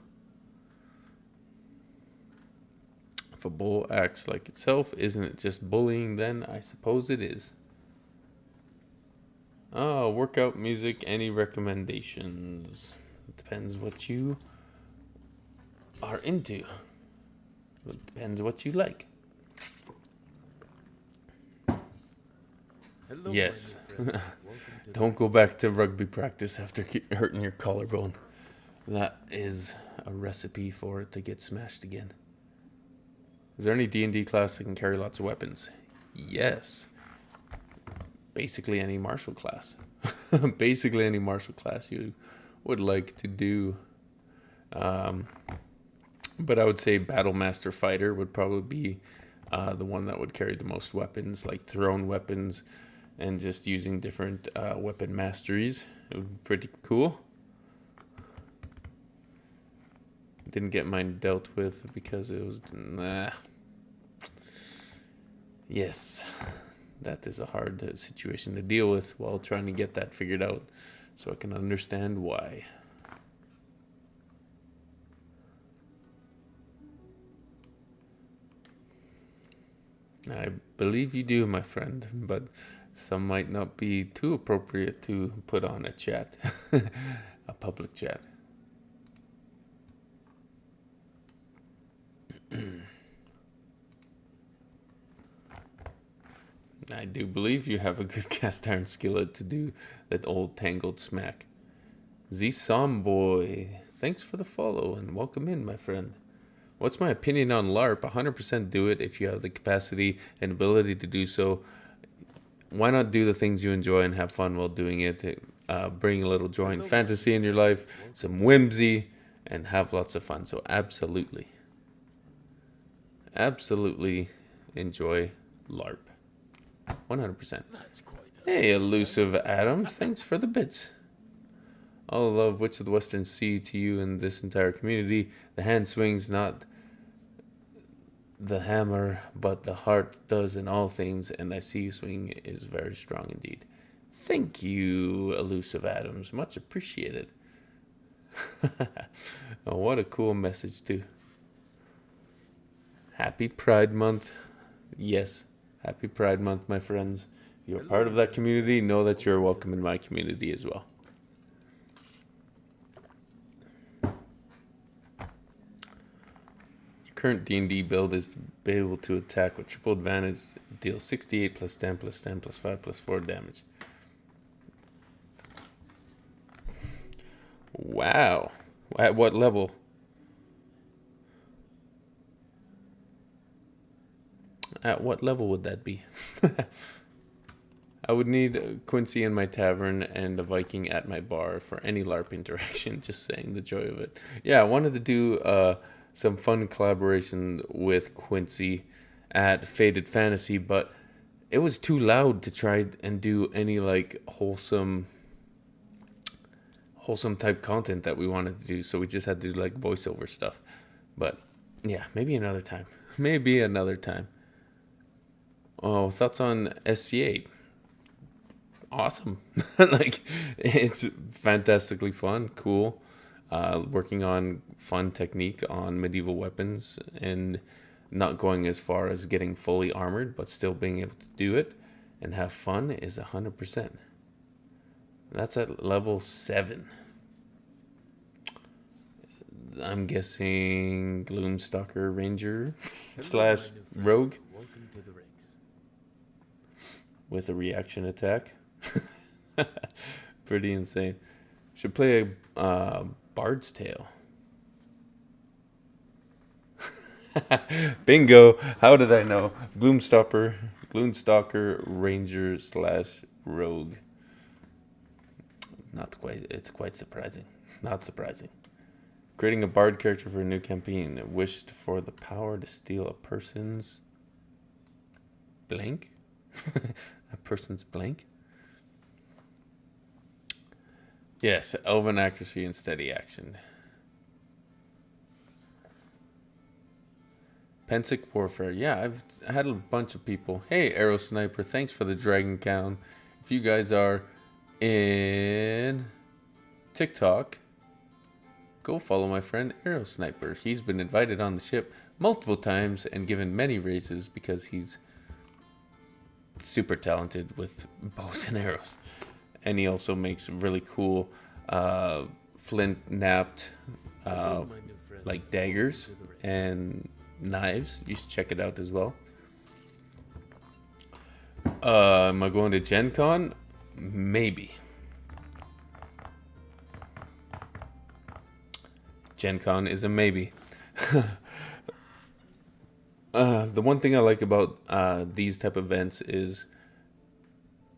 If a bull acts like itself, isn't it just bullying then? I suppose it is. Oh, workout music, any recommendations? It depends what you are into. It depends what you like. Hello, yes. my new friend. Don't go back to rugby practice after hurting your collarbone. That is a recipe for it to get smashed again. Is there any D&D class that can carry lots of weapons? Yes. Basically any martial class. Basically any martial class you would like to do. But I would say Battle Master Fighter would probably be the one that would carry the most weapons, like thrown weapons and just using different weapon masteries It would be pretty cool. Didn't get mine dealt with because it was... Nah. Yes. That is a hard situation to deal with while trying to get that figured out so I can understand why. I believe you do, my friend, but some might not be too appropriate to put on a chat, a public chat. I do believe you have a good cast iron skillet to do that old tangled smack. Z-Somboy, thanks for the follow and welcome in, my friend. What's my opinion on LARP? 100% do it if you have the capacity and ability to do so. Why not do the things you enjoy and have fun while doing it? Bring a little joy and fantasy in your life, some whimsy, and have lots of fun. So absolutely. Absolutely enjoy LARP. 100%. Hey, Elusive Adams, thanks for the bits. All love Witch of the Western Sea to you and this entire community. The hand swings, not the hammer, but the heart does in all things, and I see you swing is very strong indeed. Thank you, Elusive Adams. Much appreciated. Oh, what a cool message, too. Happy Pride Month. Yes, happy Pride Month, my friends. If you're part of that community, know that you're welcome in my community as well. Current D&D build is to be able to attack with triple advantage, deal 68 plus 10 plus 10 plus 5 plus 4 damage. Wow. At what level? At what level would that be? I would need Quincy in my tavern and a Viking at my bar for any LARP interaction. Just saying, the joy of it. Yeah, I wanted to do some fun collaboration with Quincy at Faded Fantasy, but it was too loud to try and do any like wholesome type content that we wanted to do, so we just had to do like voiceover stuff. But yeah, maybe another time. Maybe another time. Oh, thoughts on SC8? Awesome. Like, it's fantastically fun, cool. Working on fun technique on medieval weapons and not going as far as getting fully armored, but still being able to do it and have fun is 100%. That's at level 7. I'm guessing Gloomstalker Ranger slash Rogue with a reaction attack. Pretty insane. Should play a Bard's Tale. Bingo! How did I know? Gloomstalker Ranger slash Rogue. Not quite. It's quite surprising. Not surprising. Creating a bard character for a new campaign. Wished for the power to steal a person's blank. A person's blank. Yes, elven accuracy and steady action. Pensic Warfare. Yeah, I've had a bunch of people. Hey, Arrow Sniper, thanks for the Dragon Count. If you guys are in TikTok, go follow my friend Arrow Sniper. He's been invited on the ship multiple times and given many raises because he's super talented with bows and arrows. And he also makes really cool flint napped like daggers and knives. You should check it out as well. Am I going to Gen Con? Maybe. Gen Con is a maybe. The one thing I like about these type of events is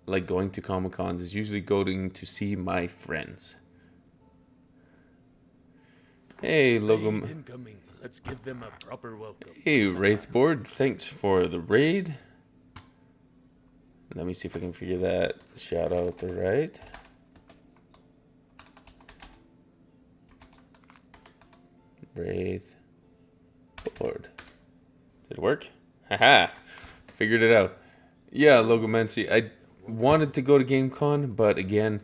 like going to Comic Cons is usually going to see my friends. Hey, Logo. Incoming. Let's give them a proper welcome. Hey, Wraithboard. Thanks for the raid. Let me see if I can figure that shout out right. Wraith board. Did it work? Haha. Figured it out. Yeah, Logomancy. I wanted to go to GameCon, but again,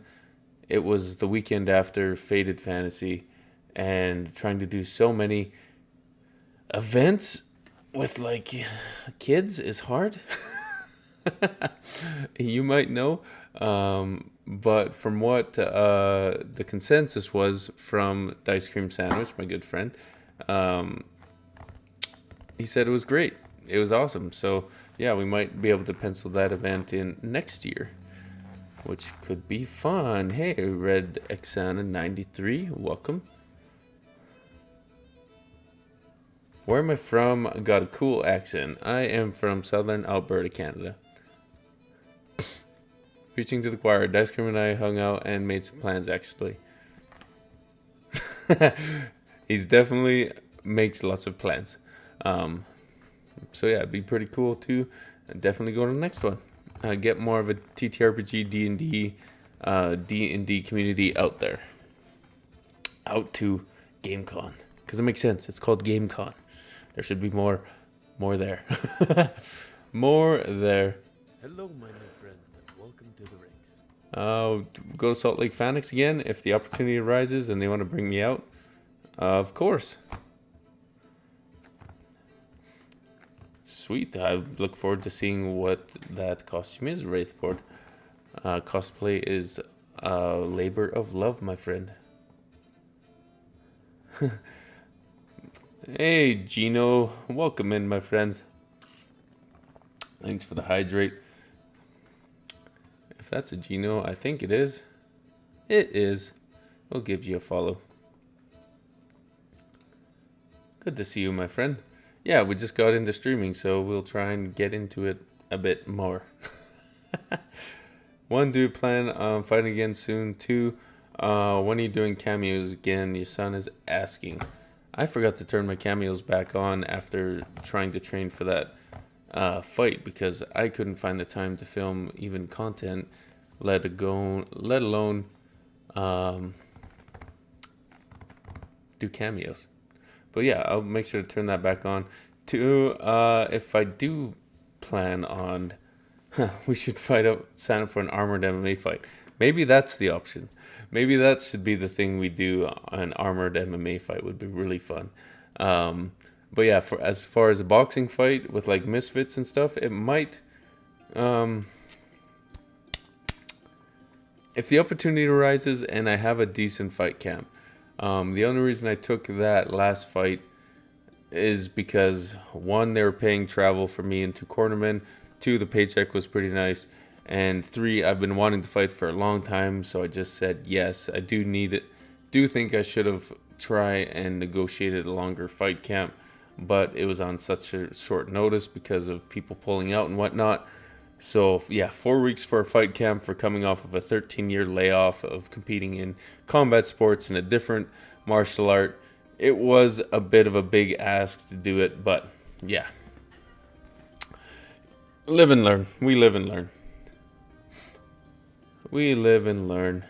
it was the weekend after Faded Fantasy, and trying to do so many events with like kids is hard. You might know, but from what the consensus was from Dice Cream Sandwich, my good friend, he said it was great. It was awesome. So yeah, we might be able to pencil that event in next year, which could be fun. Hey, Red Xana 93, welcome. Where am I from? I got a cool accent. I am from southern Alberta, Canada. Preaching to the choir. Dice Cream and I hung out and made some plans, actually. He's definitely makes lots of plans. So yeah, it'd be pretty cool to definitely go to the next one. Get more of a TTRPG D&D community out there. Out to GameCon. Because it makes sense. It's called GameCon. There should be more there. More there. Hello, my new friend. Welcome to the ranks. Go to Salt Lake Fanix again if the opportunity arises and they want to bring me out. Of course. Sweet. I look forward to seeing what that costume is, Wraithboard. Cosplay is a labor of love, my friend. Hey, Gino. Welcome in, my friends. Thanks for the hydrate. If that's a Gino, I think it is. It is. We'll give you a follow. Good to see you, my friend. Yeah, we just got into streaming, so we'll try and get into it a bit more. 1, do you plan on fighting again soon? 2, when are you doing cameos again? Your son is asking. I forgot to turn my cameos back on after trying to train for that fight because I couldn't find the time to film even content, let alone do cameos. But yeah, I'll make sure to turn that back on. 2, if I do plan on, we should sign up for an armored MMA fight. Maybe that's the option. Maybe that should be the thing we do. An armored MMA fight would be really fun. But yeah, as far as a boxing fight with like misfits and stuff, it might. If the opportunity arises and I have a decent fight camp, the only reason I took that last fight is because 1, they were paying travel for me into Cornerman. 2, the paycheck was pretty nice. And 3, I've been wanting to fight for a long time, so I just said yes. I do need it. Do think I should have tried and negotiated a longer fight camp, but it was on such a short notice because of people pulling out and whatnot. So yeah, 4 weeks for a fight camp for coming off of a 13-year layoff of competing in combat sports and a different martial art. It was a bit of a big ask to do it, but yeah. Live and learn. We live and learn. We live and learn.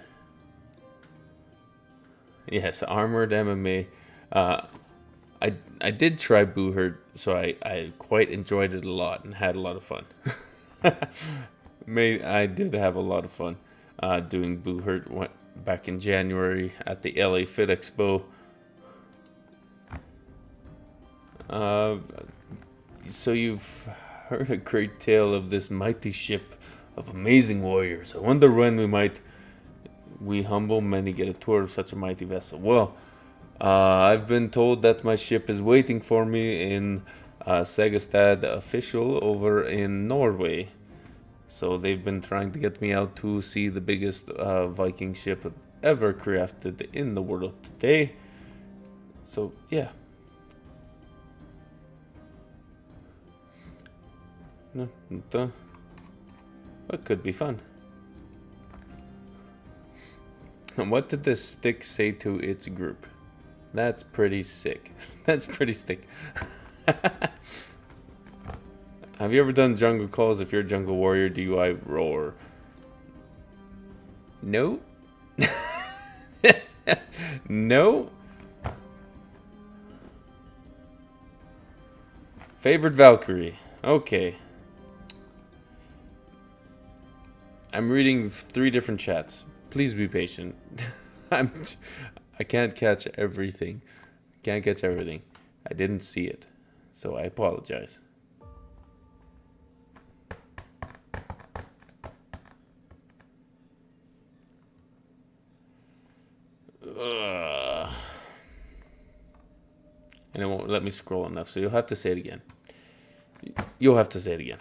Yes, armored MMA. I did try Boohurt, so I quite enjoyed it a lot and had a lot of fun. I did have a lot of fun doing Boohurt back in January at the LA Fit Expo. So you've heard a great tale of this mighty ship of amazing warriors. I wonder when we humble many get a tour of such a mighty vessel. Well, I've been told that my ship is waiting for me in Segestad official over in Norway. So they've been trying to get me out to see the biggest Viking ship ever crafted in the world today. So yeah. That could be fun. And what did this stick say to its group? That's pretty sick. That's pretty sick. Have you ever done jungle calls? If you're a jungle warrior, do I roar? No. No. Favorite Valkyrie. Okay. I'm reading 3 different chats. Please be patient. I can't catch everything. Can't catch everything. I didn't see it. So I apologize. And it won't let me scroll enough, so you'll have to say it again. You'll have to say it again.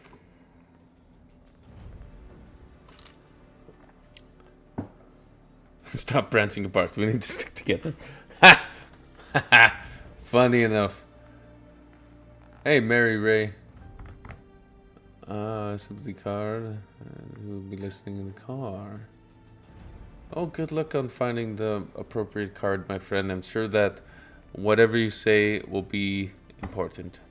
Stop branching apart. We need to stick together. Ha! Ha! Funny enough. Hey, Mary Ray. Sympathy card. Who will be listening in the car? Oh, good luck on finding the appropriate card, my friend. I'm sure that whatever you say will be important.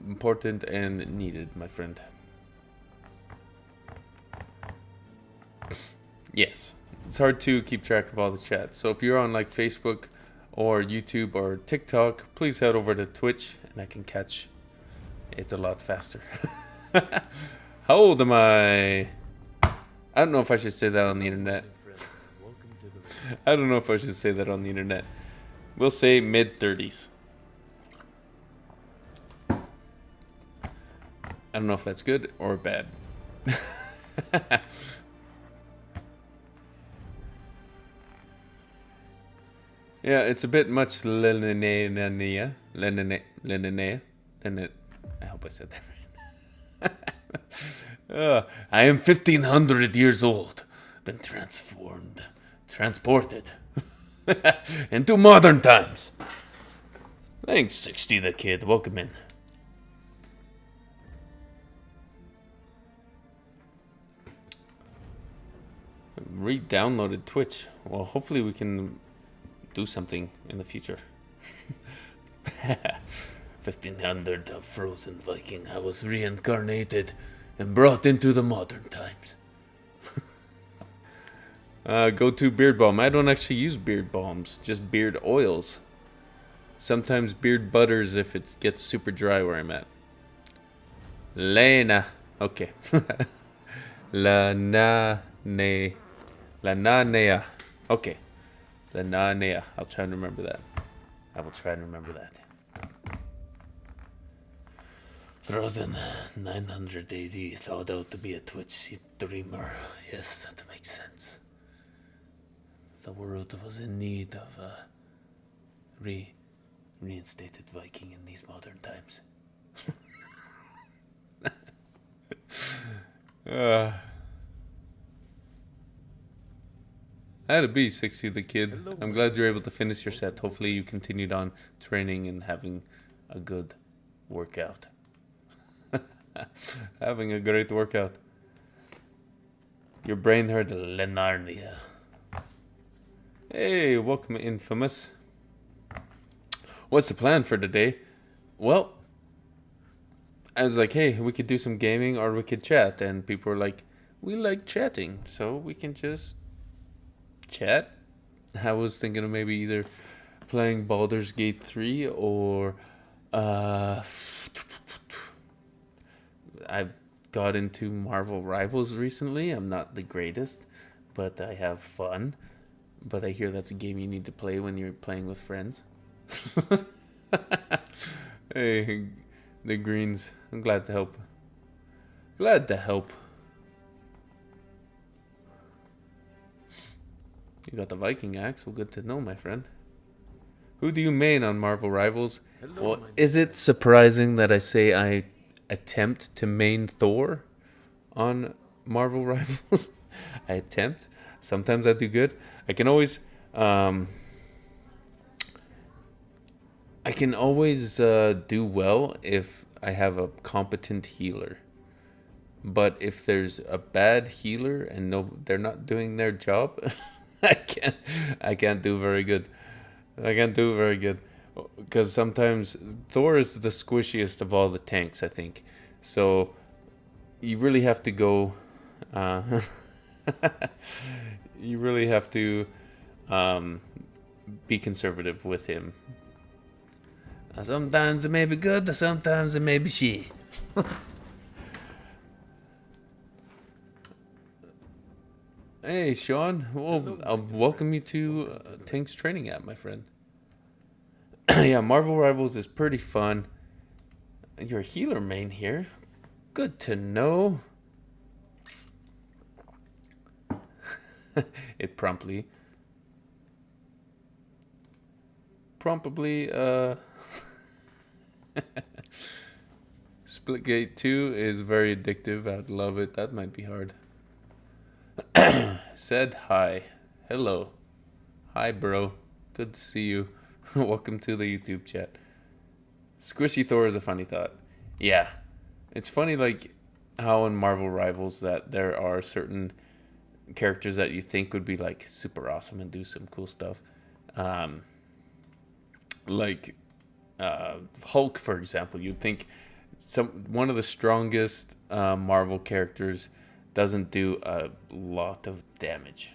Important and needed, my friend. Yes. It's hard to keep track of all the chats. So if you're on like Facebook or YouTube or TikTok, please head over to Twitch and I can catch it a lot faster. How old am I? I don't know if I should say that on the internet. I don't know if I should say that on the internet. We'll say mid-30s. I don't know if that's good or bad. Yeah, it's a bit much Lenina. I hope I said that right. I am 1500 years old. Been transported into modern times. Thanks, 60 the kid. Welcome in. Re-downloaded Twitch. Well, hopefully we can do something in the future. 1500 of frozen Viking. I was reincarnated and brought into the modern times. Go to beard balm. I don't actually use beard balms, just beard oils. Sometimes beard butters if it gets super dry where I'm at. Lena. Okay. Lananea. Okay. Lananea. I'll try and remember that. I will try and remember that. Frozen 900 AD, thought out to be a Twitch streamer. Yes, that makes sense. The world was in need of a reinstated Viking in these modern times. That'd be 60 the kid. I'm glad you're able to finish your set. Hopefully you continued on training and having a good workout. Having a great workout. Your brain heard Lenarnia. Hey, welcome Infamous. What's the plan for today? Well, I was like, hey, we could do some gaming or we could chat. And people were like, we like chatting, so we can just chat. I was thinking of maybe either playing Baldur's Gate 3 or I've got into Marvel Rivals recently. I'm not the greatest, but I have fun. But I hear that's a game you need to play when you're playing with friends. Hey, the Greens. I'm glad to help. Glad to help. You got the Viking axe. Well, good to know, my friend. Who do you main on Marvel Rivals? Well, is it surprising that I say I attempt to main Thor on Marvel Rivals? I attempt. Sometimes I do good. I can always do well if I have a competent healer. But if there's a bad healer and they're not doing their job, I can't do very good. I can't do very good. Because sometimes Thor is the squishiest of all the tanks, I think. So you really have to go. You really have to be conservative with him. Sometimes it may be good, sometimes it may be shit. Hey, Sean. Well, I'll welcome you to Tank's training app, my friend. Yeah, Marvel Rivals is pretty fun. You're a healer main here. Good to know. It promptly. Splitgate 2 is very addictive. I'd love it. That might be hard. Said hi. Hello. Hi, bro. Good to see you. Welcome to the YouTube chat. Squishy Thor is a funny thought. Yeah. It's funny, like, how in Marvel Rivals that there are certain characters that you think would be, like, super awesome and do some cool stuff. Like, Hulk, for example. You'd think one of the strongest Marvel characters doesn't do a lot of damage.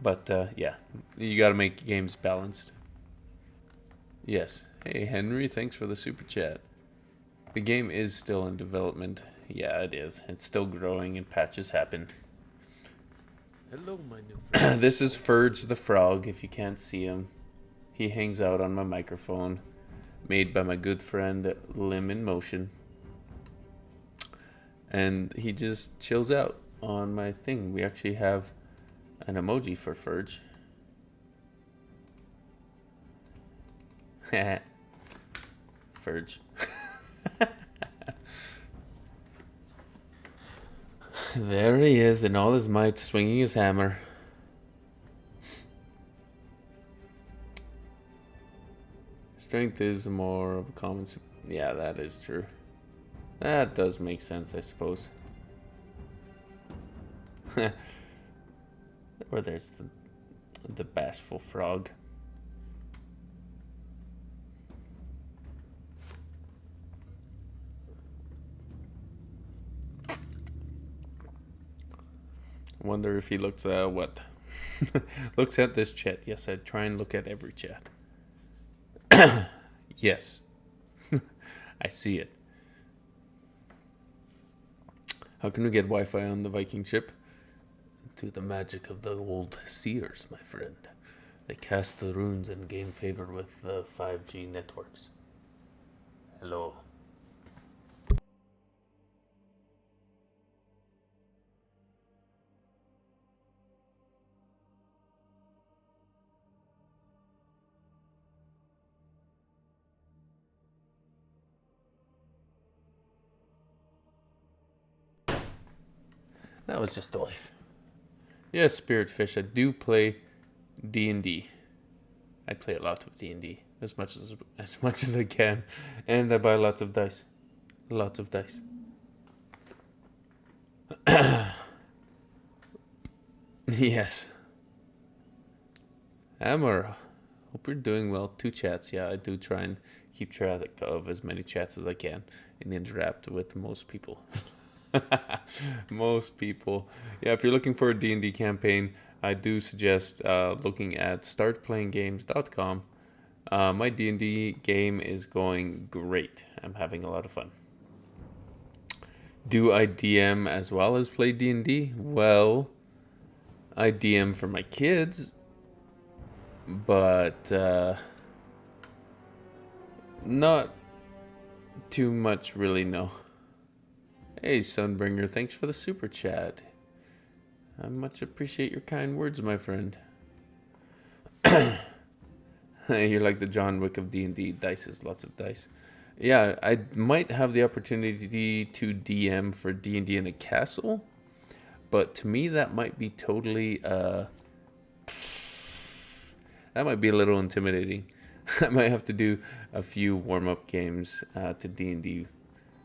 But yeah, you gotta make games balanced. Yes. Hey Henry, thanks for the super chat. The game is still in development. Yeah, it is. It's still growing and patches happen. Hello, my new friend. This is Ferge the Frog, if you can't see him. He hangs out on my microphone, made by my good friend Limb in Motion. And he just chills out on my thing. We actually have an emoji for Ferge. Ferge. There he is in all his might, swinging his hammer. Strength is more of a common... Yeah, that is true. That does make sense, I suppose. Or there's the bashful frog. Wonder if he looks at what? Looks at this chat. Yes, I try and look at every chat. Yes. I see it. How can we get Wi-Fi on the Viking ship? To the magic of the old seers, my friend. They cast the runes and gain favor with the 5G networks. Hello. That was just a life. Yes, Spiritfish, I do play D&D. I play a lot of D&D, as much as I can, and I buy lots of dice. Lots of dice. Yes. Hammar, hope you're doing well. 2 chats, yeah, I do try and keep track of as many chats as I can and interact with most people. Most people. Yeah, if you're looking for a D&D campaign, I do suggest looking at startplayinggames.com. My D&D game is going great. I'm having a lot of fun. Do I DM as well as play D&D? Well, I DM for my kids, but not too much really, no. Hey, Sunbringer, thanks for the super chat. I much appreciate your kind words, my friend. You're like the John Wick of D&D. Dice is lots of dice. Yeah, I might have the opportunity to DM for D&D in a castle, but to me that might be totally, that might be a little intimidating. I might have to do a few warm-up games to D&D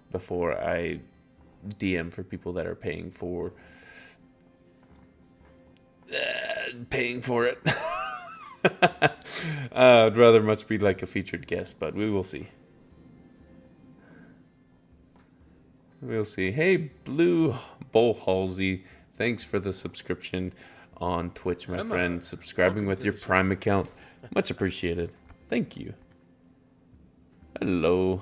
before I DM for people that are paying for it. I'd rather much be like a featured guest, but we will see. We'll see. Hey, Blue Bull Halsey, thanks for the subscription on Twitch, my Hammar. friend. Subscribing Welcome with to your the show. Prime account. Much appreciated. Thank you. Hello.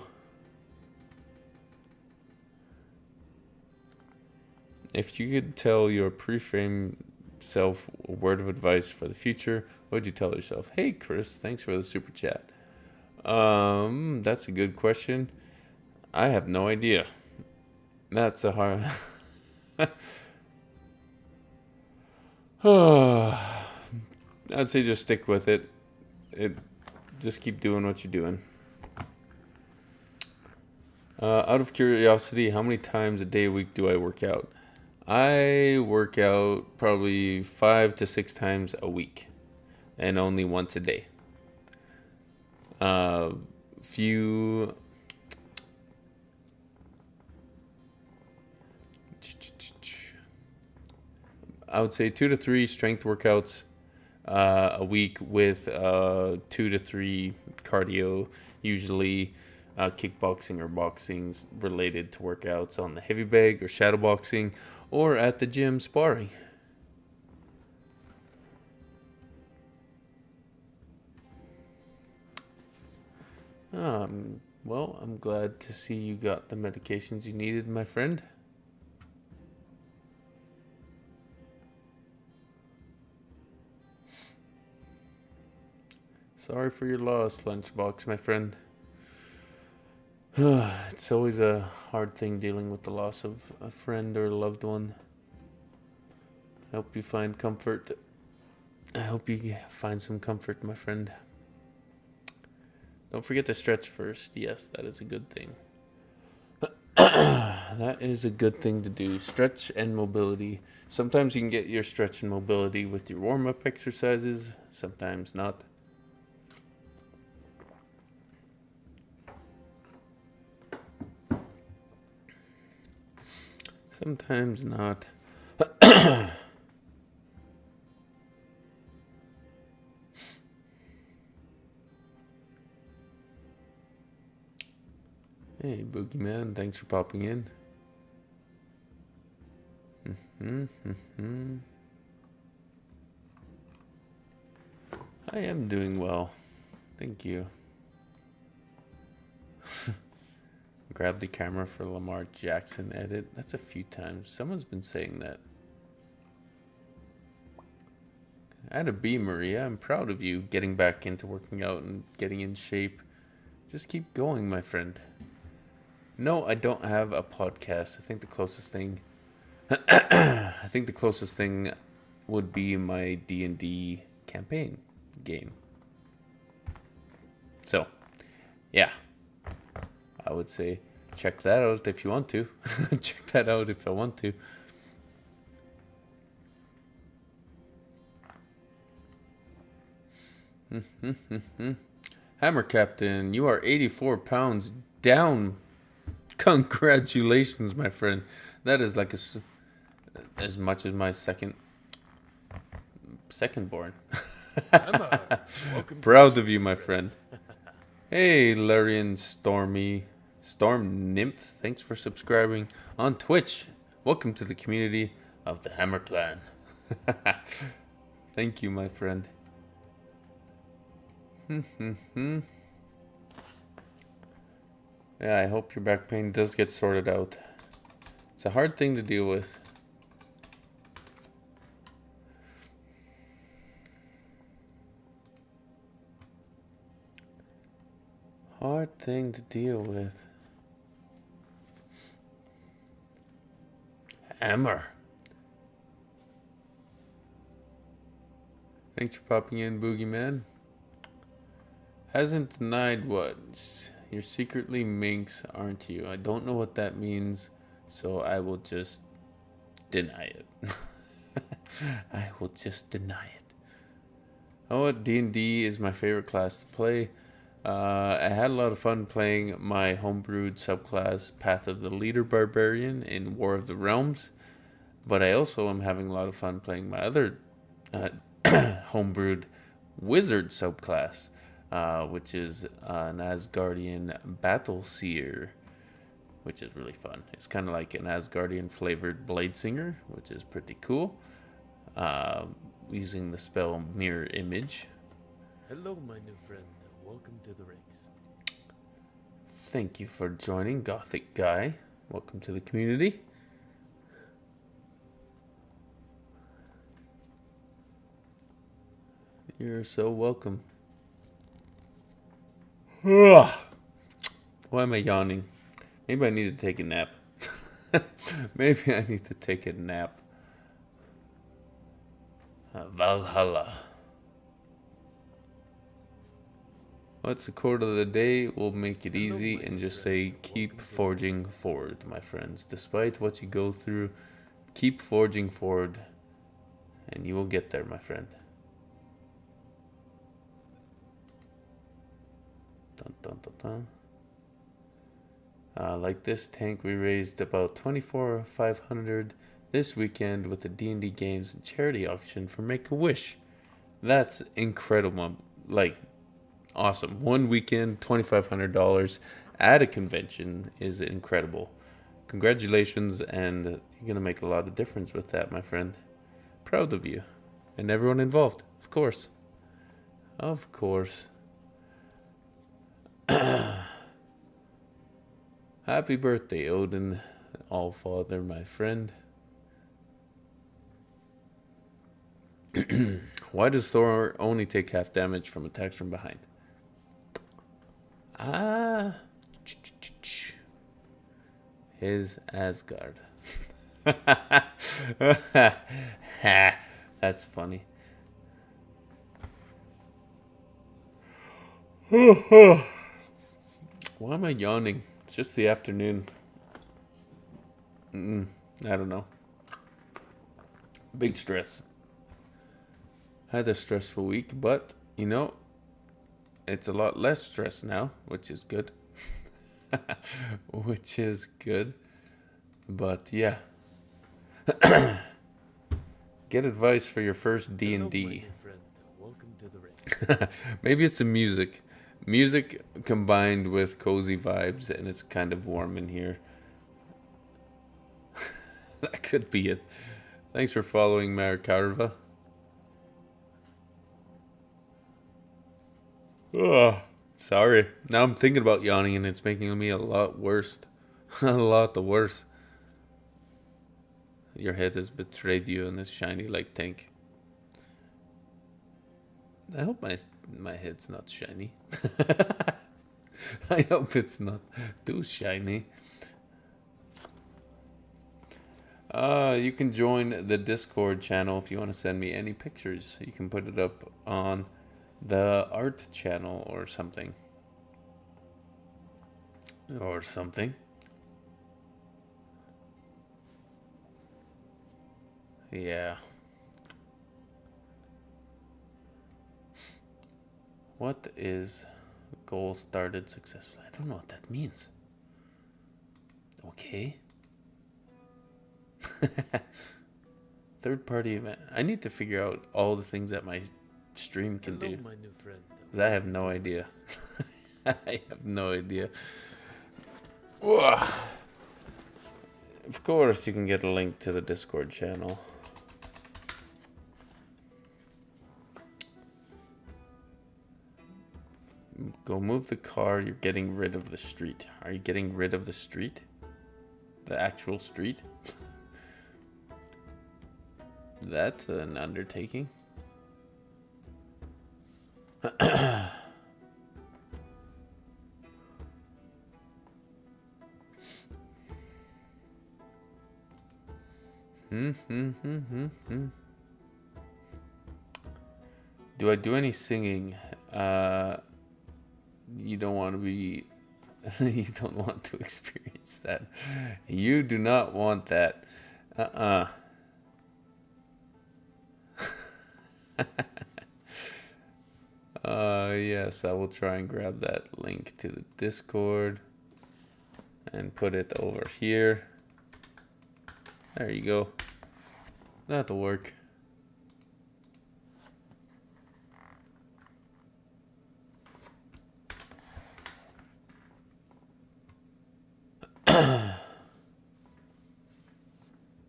If you could tell your pre-frame self a word of advice for the future, what would you tell yourself? Hey, Chris, thanks for the super chat. That's a good question. I have no idea. That's a hard... I'd say just stick with it. Just keep doing what you're doing. Out of curiosity, how many times a day, a week do I work out? I work out probably 5 to 6 times a week, and only once a day. Few. I would say 2 to 3 strength workouts a week with 2 to 3 cardio, usually kickboxing or boxing related to workouts on the heavy bag or shadow boxing or at the gym sparring. Well, I'm glad to see you got the medications you needed, my friend. Sorry for your loss, Lunchbox, my friend. It's always a hard thing dealing with the loss of a friend or a loved one. I hope you find comfort. I hope you find some comfort, my friend. Don't forget to stretch first. Yes, that is a good thing. That is a good thing to do. Stretch and mobility. Sometimes you can get your stretch and mobility with your warm-up exercises. Sometimes not. Sometimes not. Hey, Boogeyman, thanks for popping in. I am doing well. Thank you. Grab the camera for Lamar Jackson edit. That's a few times. Someone's been saying that. Atta B, Maria. I'm proud of you getting back into working out and getting in shape. Just keep going, my friend. No, I don't have a podcast. I think the closest thing would be my D&D campaign game. So, yeah. I would say check that out if you want to. Check that out if I want to. Hammer Captain, you are 84 pounds down. Congratulations, my friend. That is like as much as my second born. Hammar. Welcome Proud of you, my friend. Hey, Larian Storm Nymph, thanks for subscribing on Twitch. Welcome to the community of the Hammer Clan. Thank you, my friend. Yeah, I hope your back pain does get sorted out. It's a hard thing to deal with. Hard thing to deal with. Hammar. Thanks for popping in, Boogeyman. Hasn't denied what? You're secretly minx, aren't you? I don't know what that means, so I will just deny it. I will just deny it. Oh, what D&D is my favorite class to play. I had a lot of fun playing my homebrewed subclass Path of the Leader Barbarian in War of the Realms, but I also am having a lot of fun playing my other homebrewed Wizard subclass, which is an Asgardian Battle Seer, which is really fun. It's kind of like an Asgardian flavored Blade Singer, which is pretty cool. using the spell mirror image. Hello, my new friend. Welcome to the ranks. Thank you for joining, Gothic Guy. Welcome to the community. You're so welcome. Why am I yawning? Maybe I need to take a nap. Maybe I need to take a nap. Valhalla. What's the quote of the day? We'll make it easy and just say, keep forging forward, my friends. Despite what you go through, keep forging forward, and you will get there, my friend. Dun, dun, dun, dun. Like this tank, we raised about 24,500 this weekend with the D&D Games and charity auction for Make-A-Wish. That's incredible. Like, awesome. One weekend, $2,500 at a convention is incredible. Congratulations, and you're going to make a lot of difference with that, my friend. Proud of you. And everyone involved, of course. Of course. Happy birthday, Odin, Allfather, my friend. Why does Thor only take half damage from attacks from behind? His Asgard. That's funny. Why am I yawning? It's just the afternoon. I don't know. Big stress. Had a stressful week, but, you know, it's a lot less stress now, which is good. Which is good. But, yeah. Get advice for your first D&D. Hello, my new friend. Welcome to the ranks. Maybe it's the music. Music combined with cozy vibes, and it's kind of warm in here. That could be it. Thanks for following Marikarva. Sorry. Now I'm thinking about yawning, and it's making me a lot worse. A lot the worse. Your head has betrayed you in this shiny light tank. I hope my head's not shiny. I hope it's not too shiny. You can join the Discord channel if you want to send me any pictures. You can put it up on the art channel or something. Or something. Yeah. What is goal started successfully? I don't know what that means. Okay. Third party event. I need to figure out all the things that my stream can do. My new friend. 'Cause I have no idea. I have no idea. Of course, you can get a link to the Discord channel. Go move the car. You're getting rid of the street. Are you getting rid of the street? The actual street? That's an undertaking. Do I do any singing? You don't want to be... you don't want to experience that. You do not want that. Yes, I will try and grab that link to the Discord and put it over here. There you go. That'll work.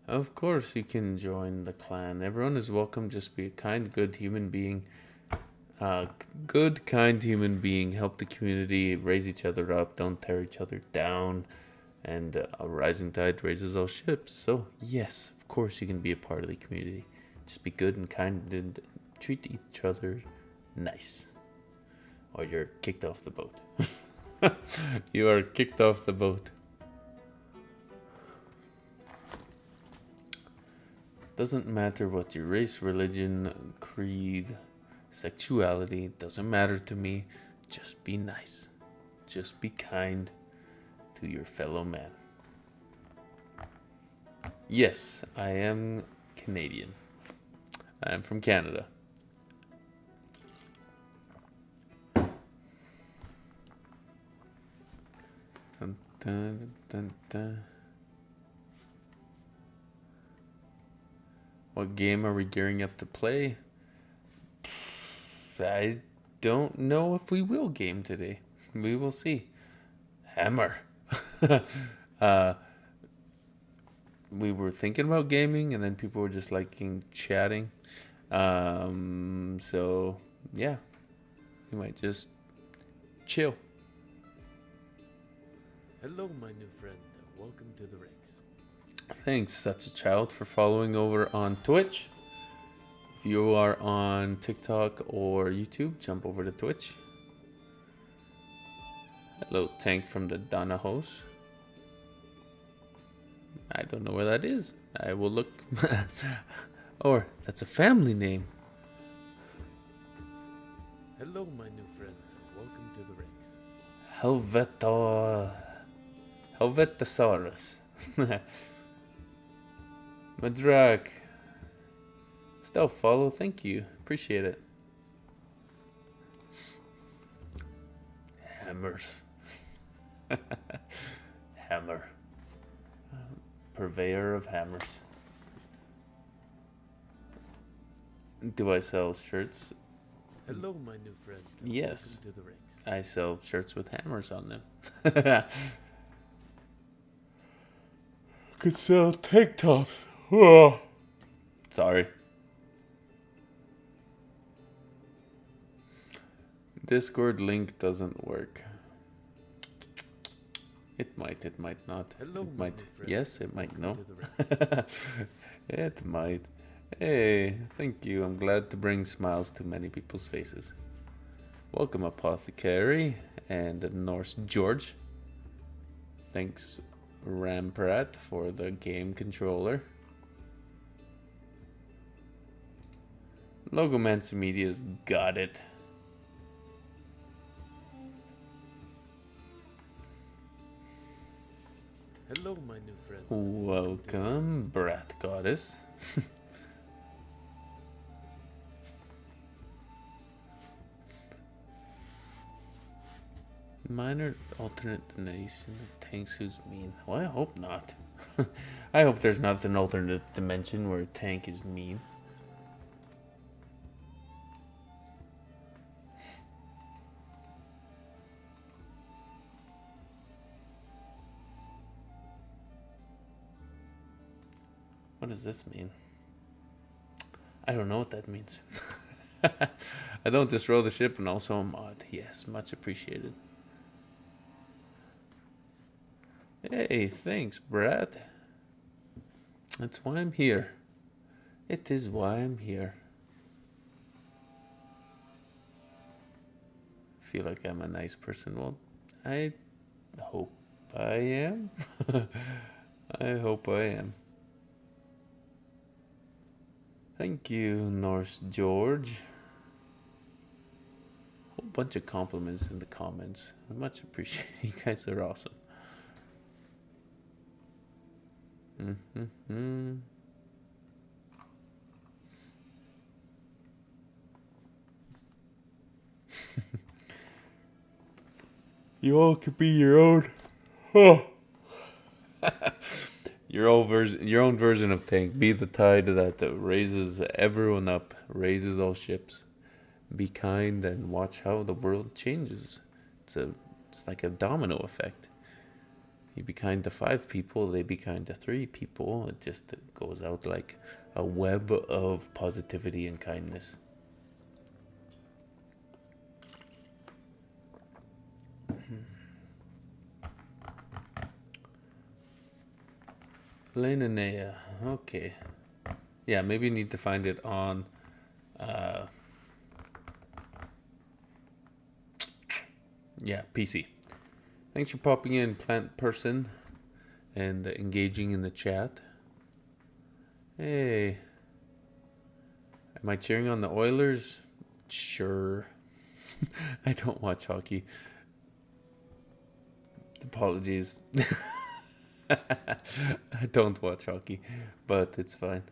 Of course you can join the clan. Everyone is welcome. Just be a kind, good human being. Good, kind human being. Help the community. Raise each other up. Don't tear each other down. And a rising tide raises all ships. So, yes, of course you can be a part of the community. Just be good and kind and treat each other nice. Or you're kicked off the boat. You are kicked off the boat. Doesn't matter what your race, religion, creed, sexuality, doesn't matter to me. Just be nice. Just be kind to your fellow man. Yes, I am Canadian. I am from Canada. Dun, dun, dun, dun. What game are we gearing up to play? I don't know if we will game today. We will see. Hammar. We were thinking about gaming, and then people were just liking chatting. So, yeah. We might just chill. Hello, my new friend. Welcome to the ranks. Thanks, Such a Child, for following over on Twitch. If you are on TikTok or YouTube, jump over to Twitch. Hello, Tank from the Donahos. I don't know where that is. I will look. Or, that's a family name. Hello, my new friend. Welcome to the ranks. Helvetosaurus. Madrak. Still follow, thank you. Appreciate it. Hammers. Hammar. Purveyor of hammers. Do I sell shirts? Hello, my new friend. Yes. Welcome to the ranks. I sell shirts with hammers on them. Could sell tank tops. Oh. Sorry. Discord link doesn't work. It might not. Hello, it might. friend. Yes, it might. No. To the ranks. It might. Hey, thank you. I'm glad to bring smiles to many people's faces. Welcome, Apothecary and Norse George. Thanks, Ramprat, for the game controller. Logomancy Media's got it. Hello, my new friend. Welcome, Brat Goddess. Minor alternate dimension of tanks who's mean. Well, I hope not. I hope there's not an alternate dimension where a tank is mean. What does this mean? I don't know what that means. I don't just roll the ship and also a mod. Yes, much appreciated. Hey, thanks, Brad. That's why I'm here. It is why I'm here. Feel like I'm a nice person. Well, I hope I am. I hope I am. Thank you, Norse George. Whole bunch of compliments in the comments. Much appreciated. You guys are awesome. You all could be your own. Oh. Your own version of tank. Be the tide that raises everyone up, raises all ships. Be kind and watch how the world changes. It's like a domino effect. You be kind to 5 people, they be kind to 3 people. It just goes out like a web of positivity and kindness. Lenanea. Okay. Yeah, maybe you need to find it on PC. Thanks for popping in, plant person, and engaging in the chat. Hey. Am I cheering on the Oilers? Sure. I don't watch hockey. Apologies. I don't watch hockey, but it's fine.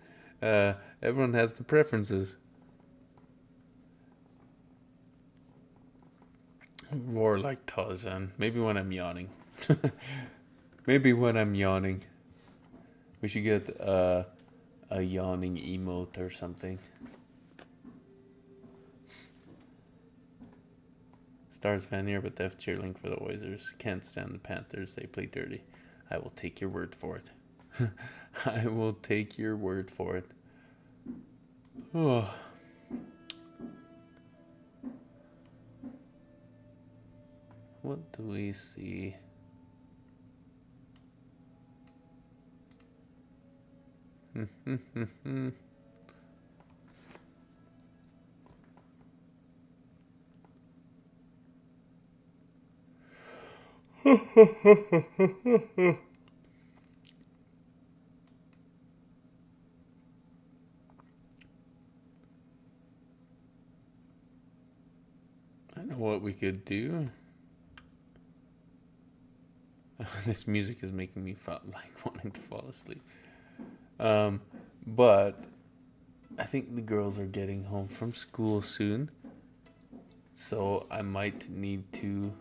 Everyone has the preferences. Roar like Tarzan. Maybe when I'm yawning. Maybe when I'm yawning. We should get a yawning emote or something. Stars fan here, but def cheerleading for the Oilers. Can't stand the Panthers. They play dirty. I will take your word for it. I will take your word for it. Oh. What do we see? I know what we could do. This music is making me wanting to fall asleep. But I think the girls are getting home from school soon. So I might need to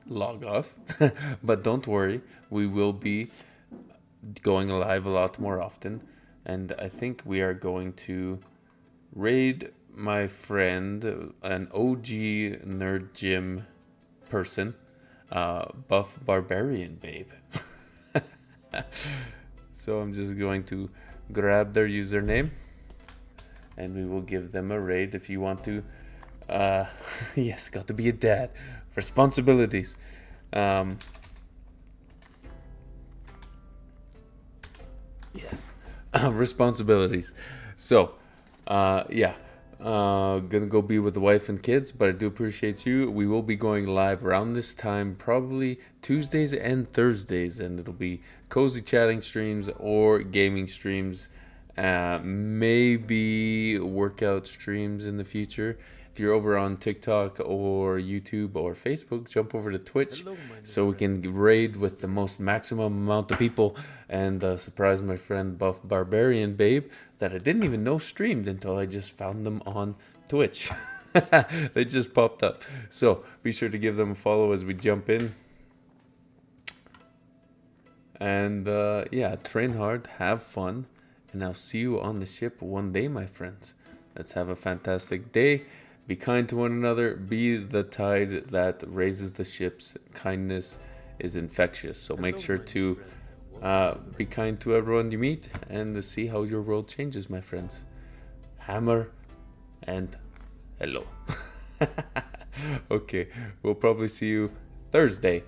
log off. But don't worry, we will be going live a lot more often. And I think we are going to raid my friend, an OG Nerd Gym person, Buff Barbarian Babe. So I'm just going to grab their username and we will give them a raid. If you want to, yes, got to be a dad. Responsibilities. Yes, responsibilities. So, yeah. Gonna go be with the wife and kids, but I do appreciate you. We will be going live around this time, probably Tuesdays and Thursdays, and it'll be cozy chatting streams or gaming streams, maybe workout streams in the future. If you're over on TikTok or YouTube or Facebook, jump over to Twitch so we can raid with the most maximum amount of people and surprise my friend Buff Barbarian Babe that I didn't even know streamed until I just found them on Twitch. They just popped up. So be sure to give them a follow as we jump in. And yeah, train hard, have fun, and I'll see you on the ship one day, my friends. Let's have a fantastic day. Be kind to one another. Be the tide that raises the ships. Kindness is infectious. So make sure to be kind to everyone you meet and to see how your world changes, my friends. Hammar and hello. Okay, we'll probably see you Thursday.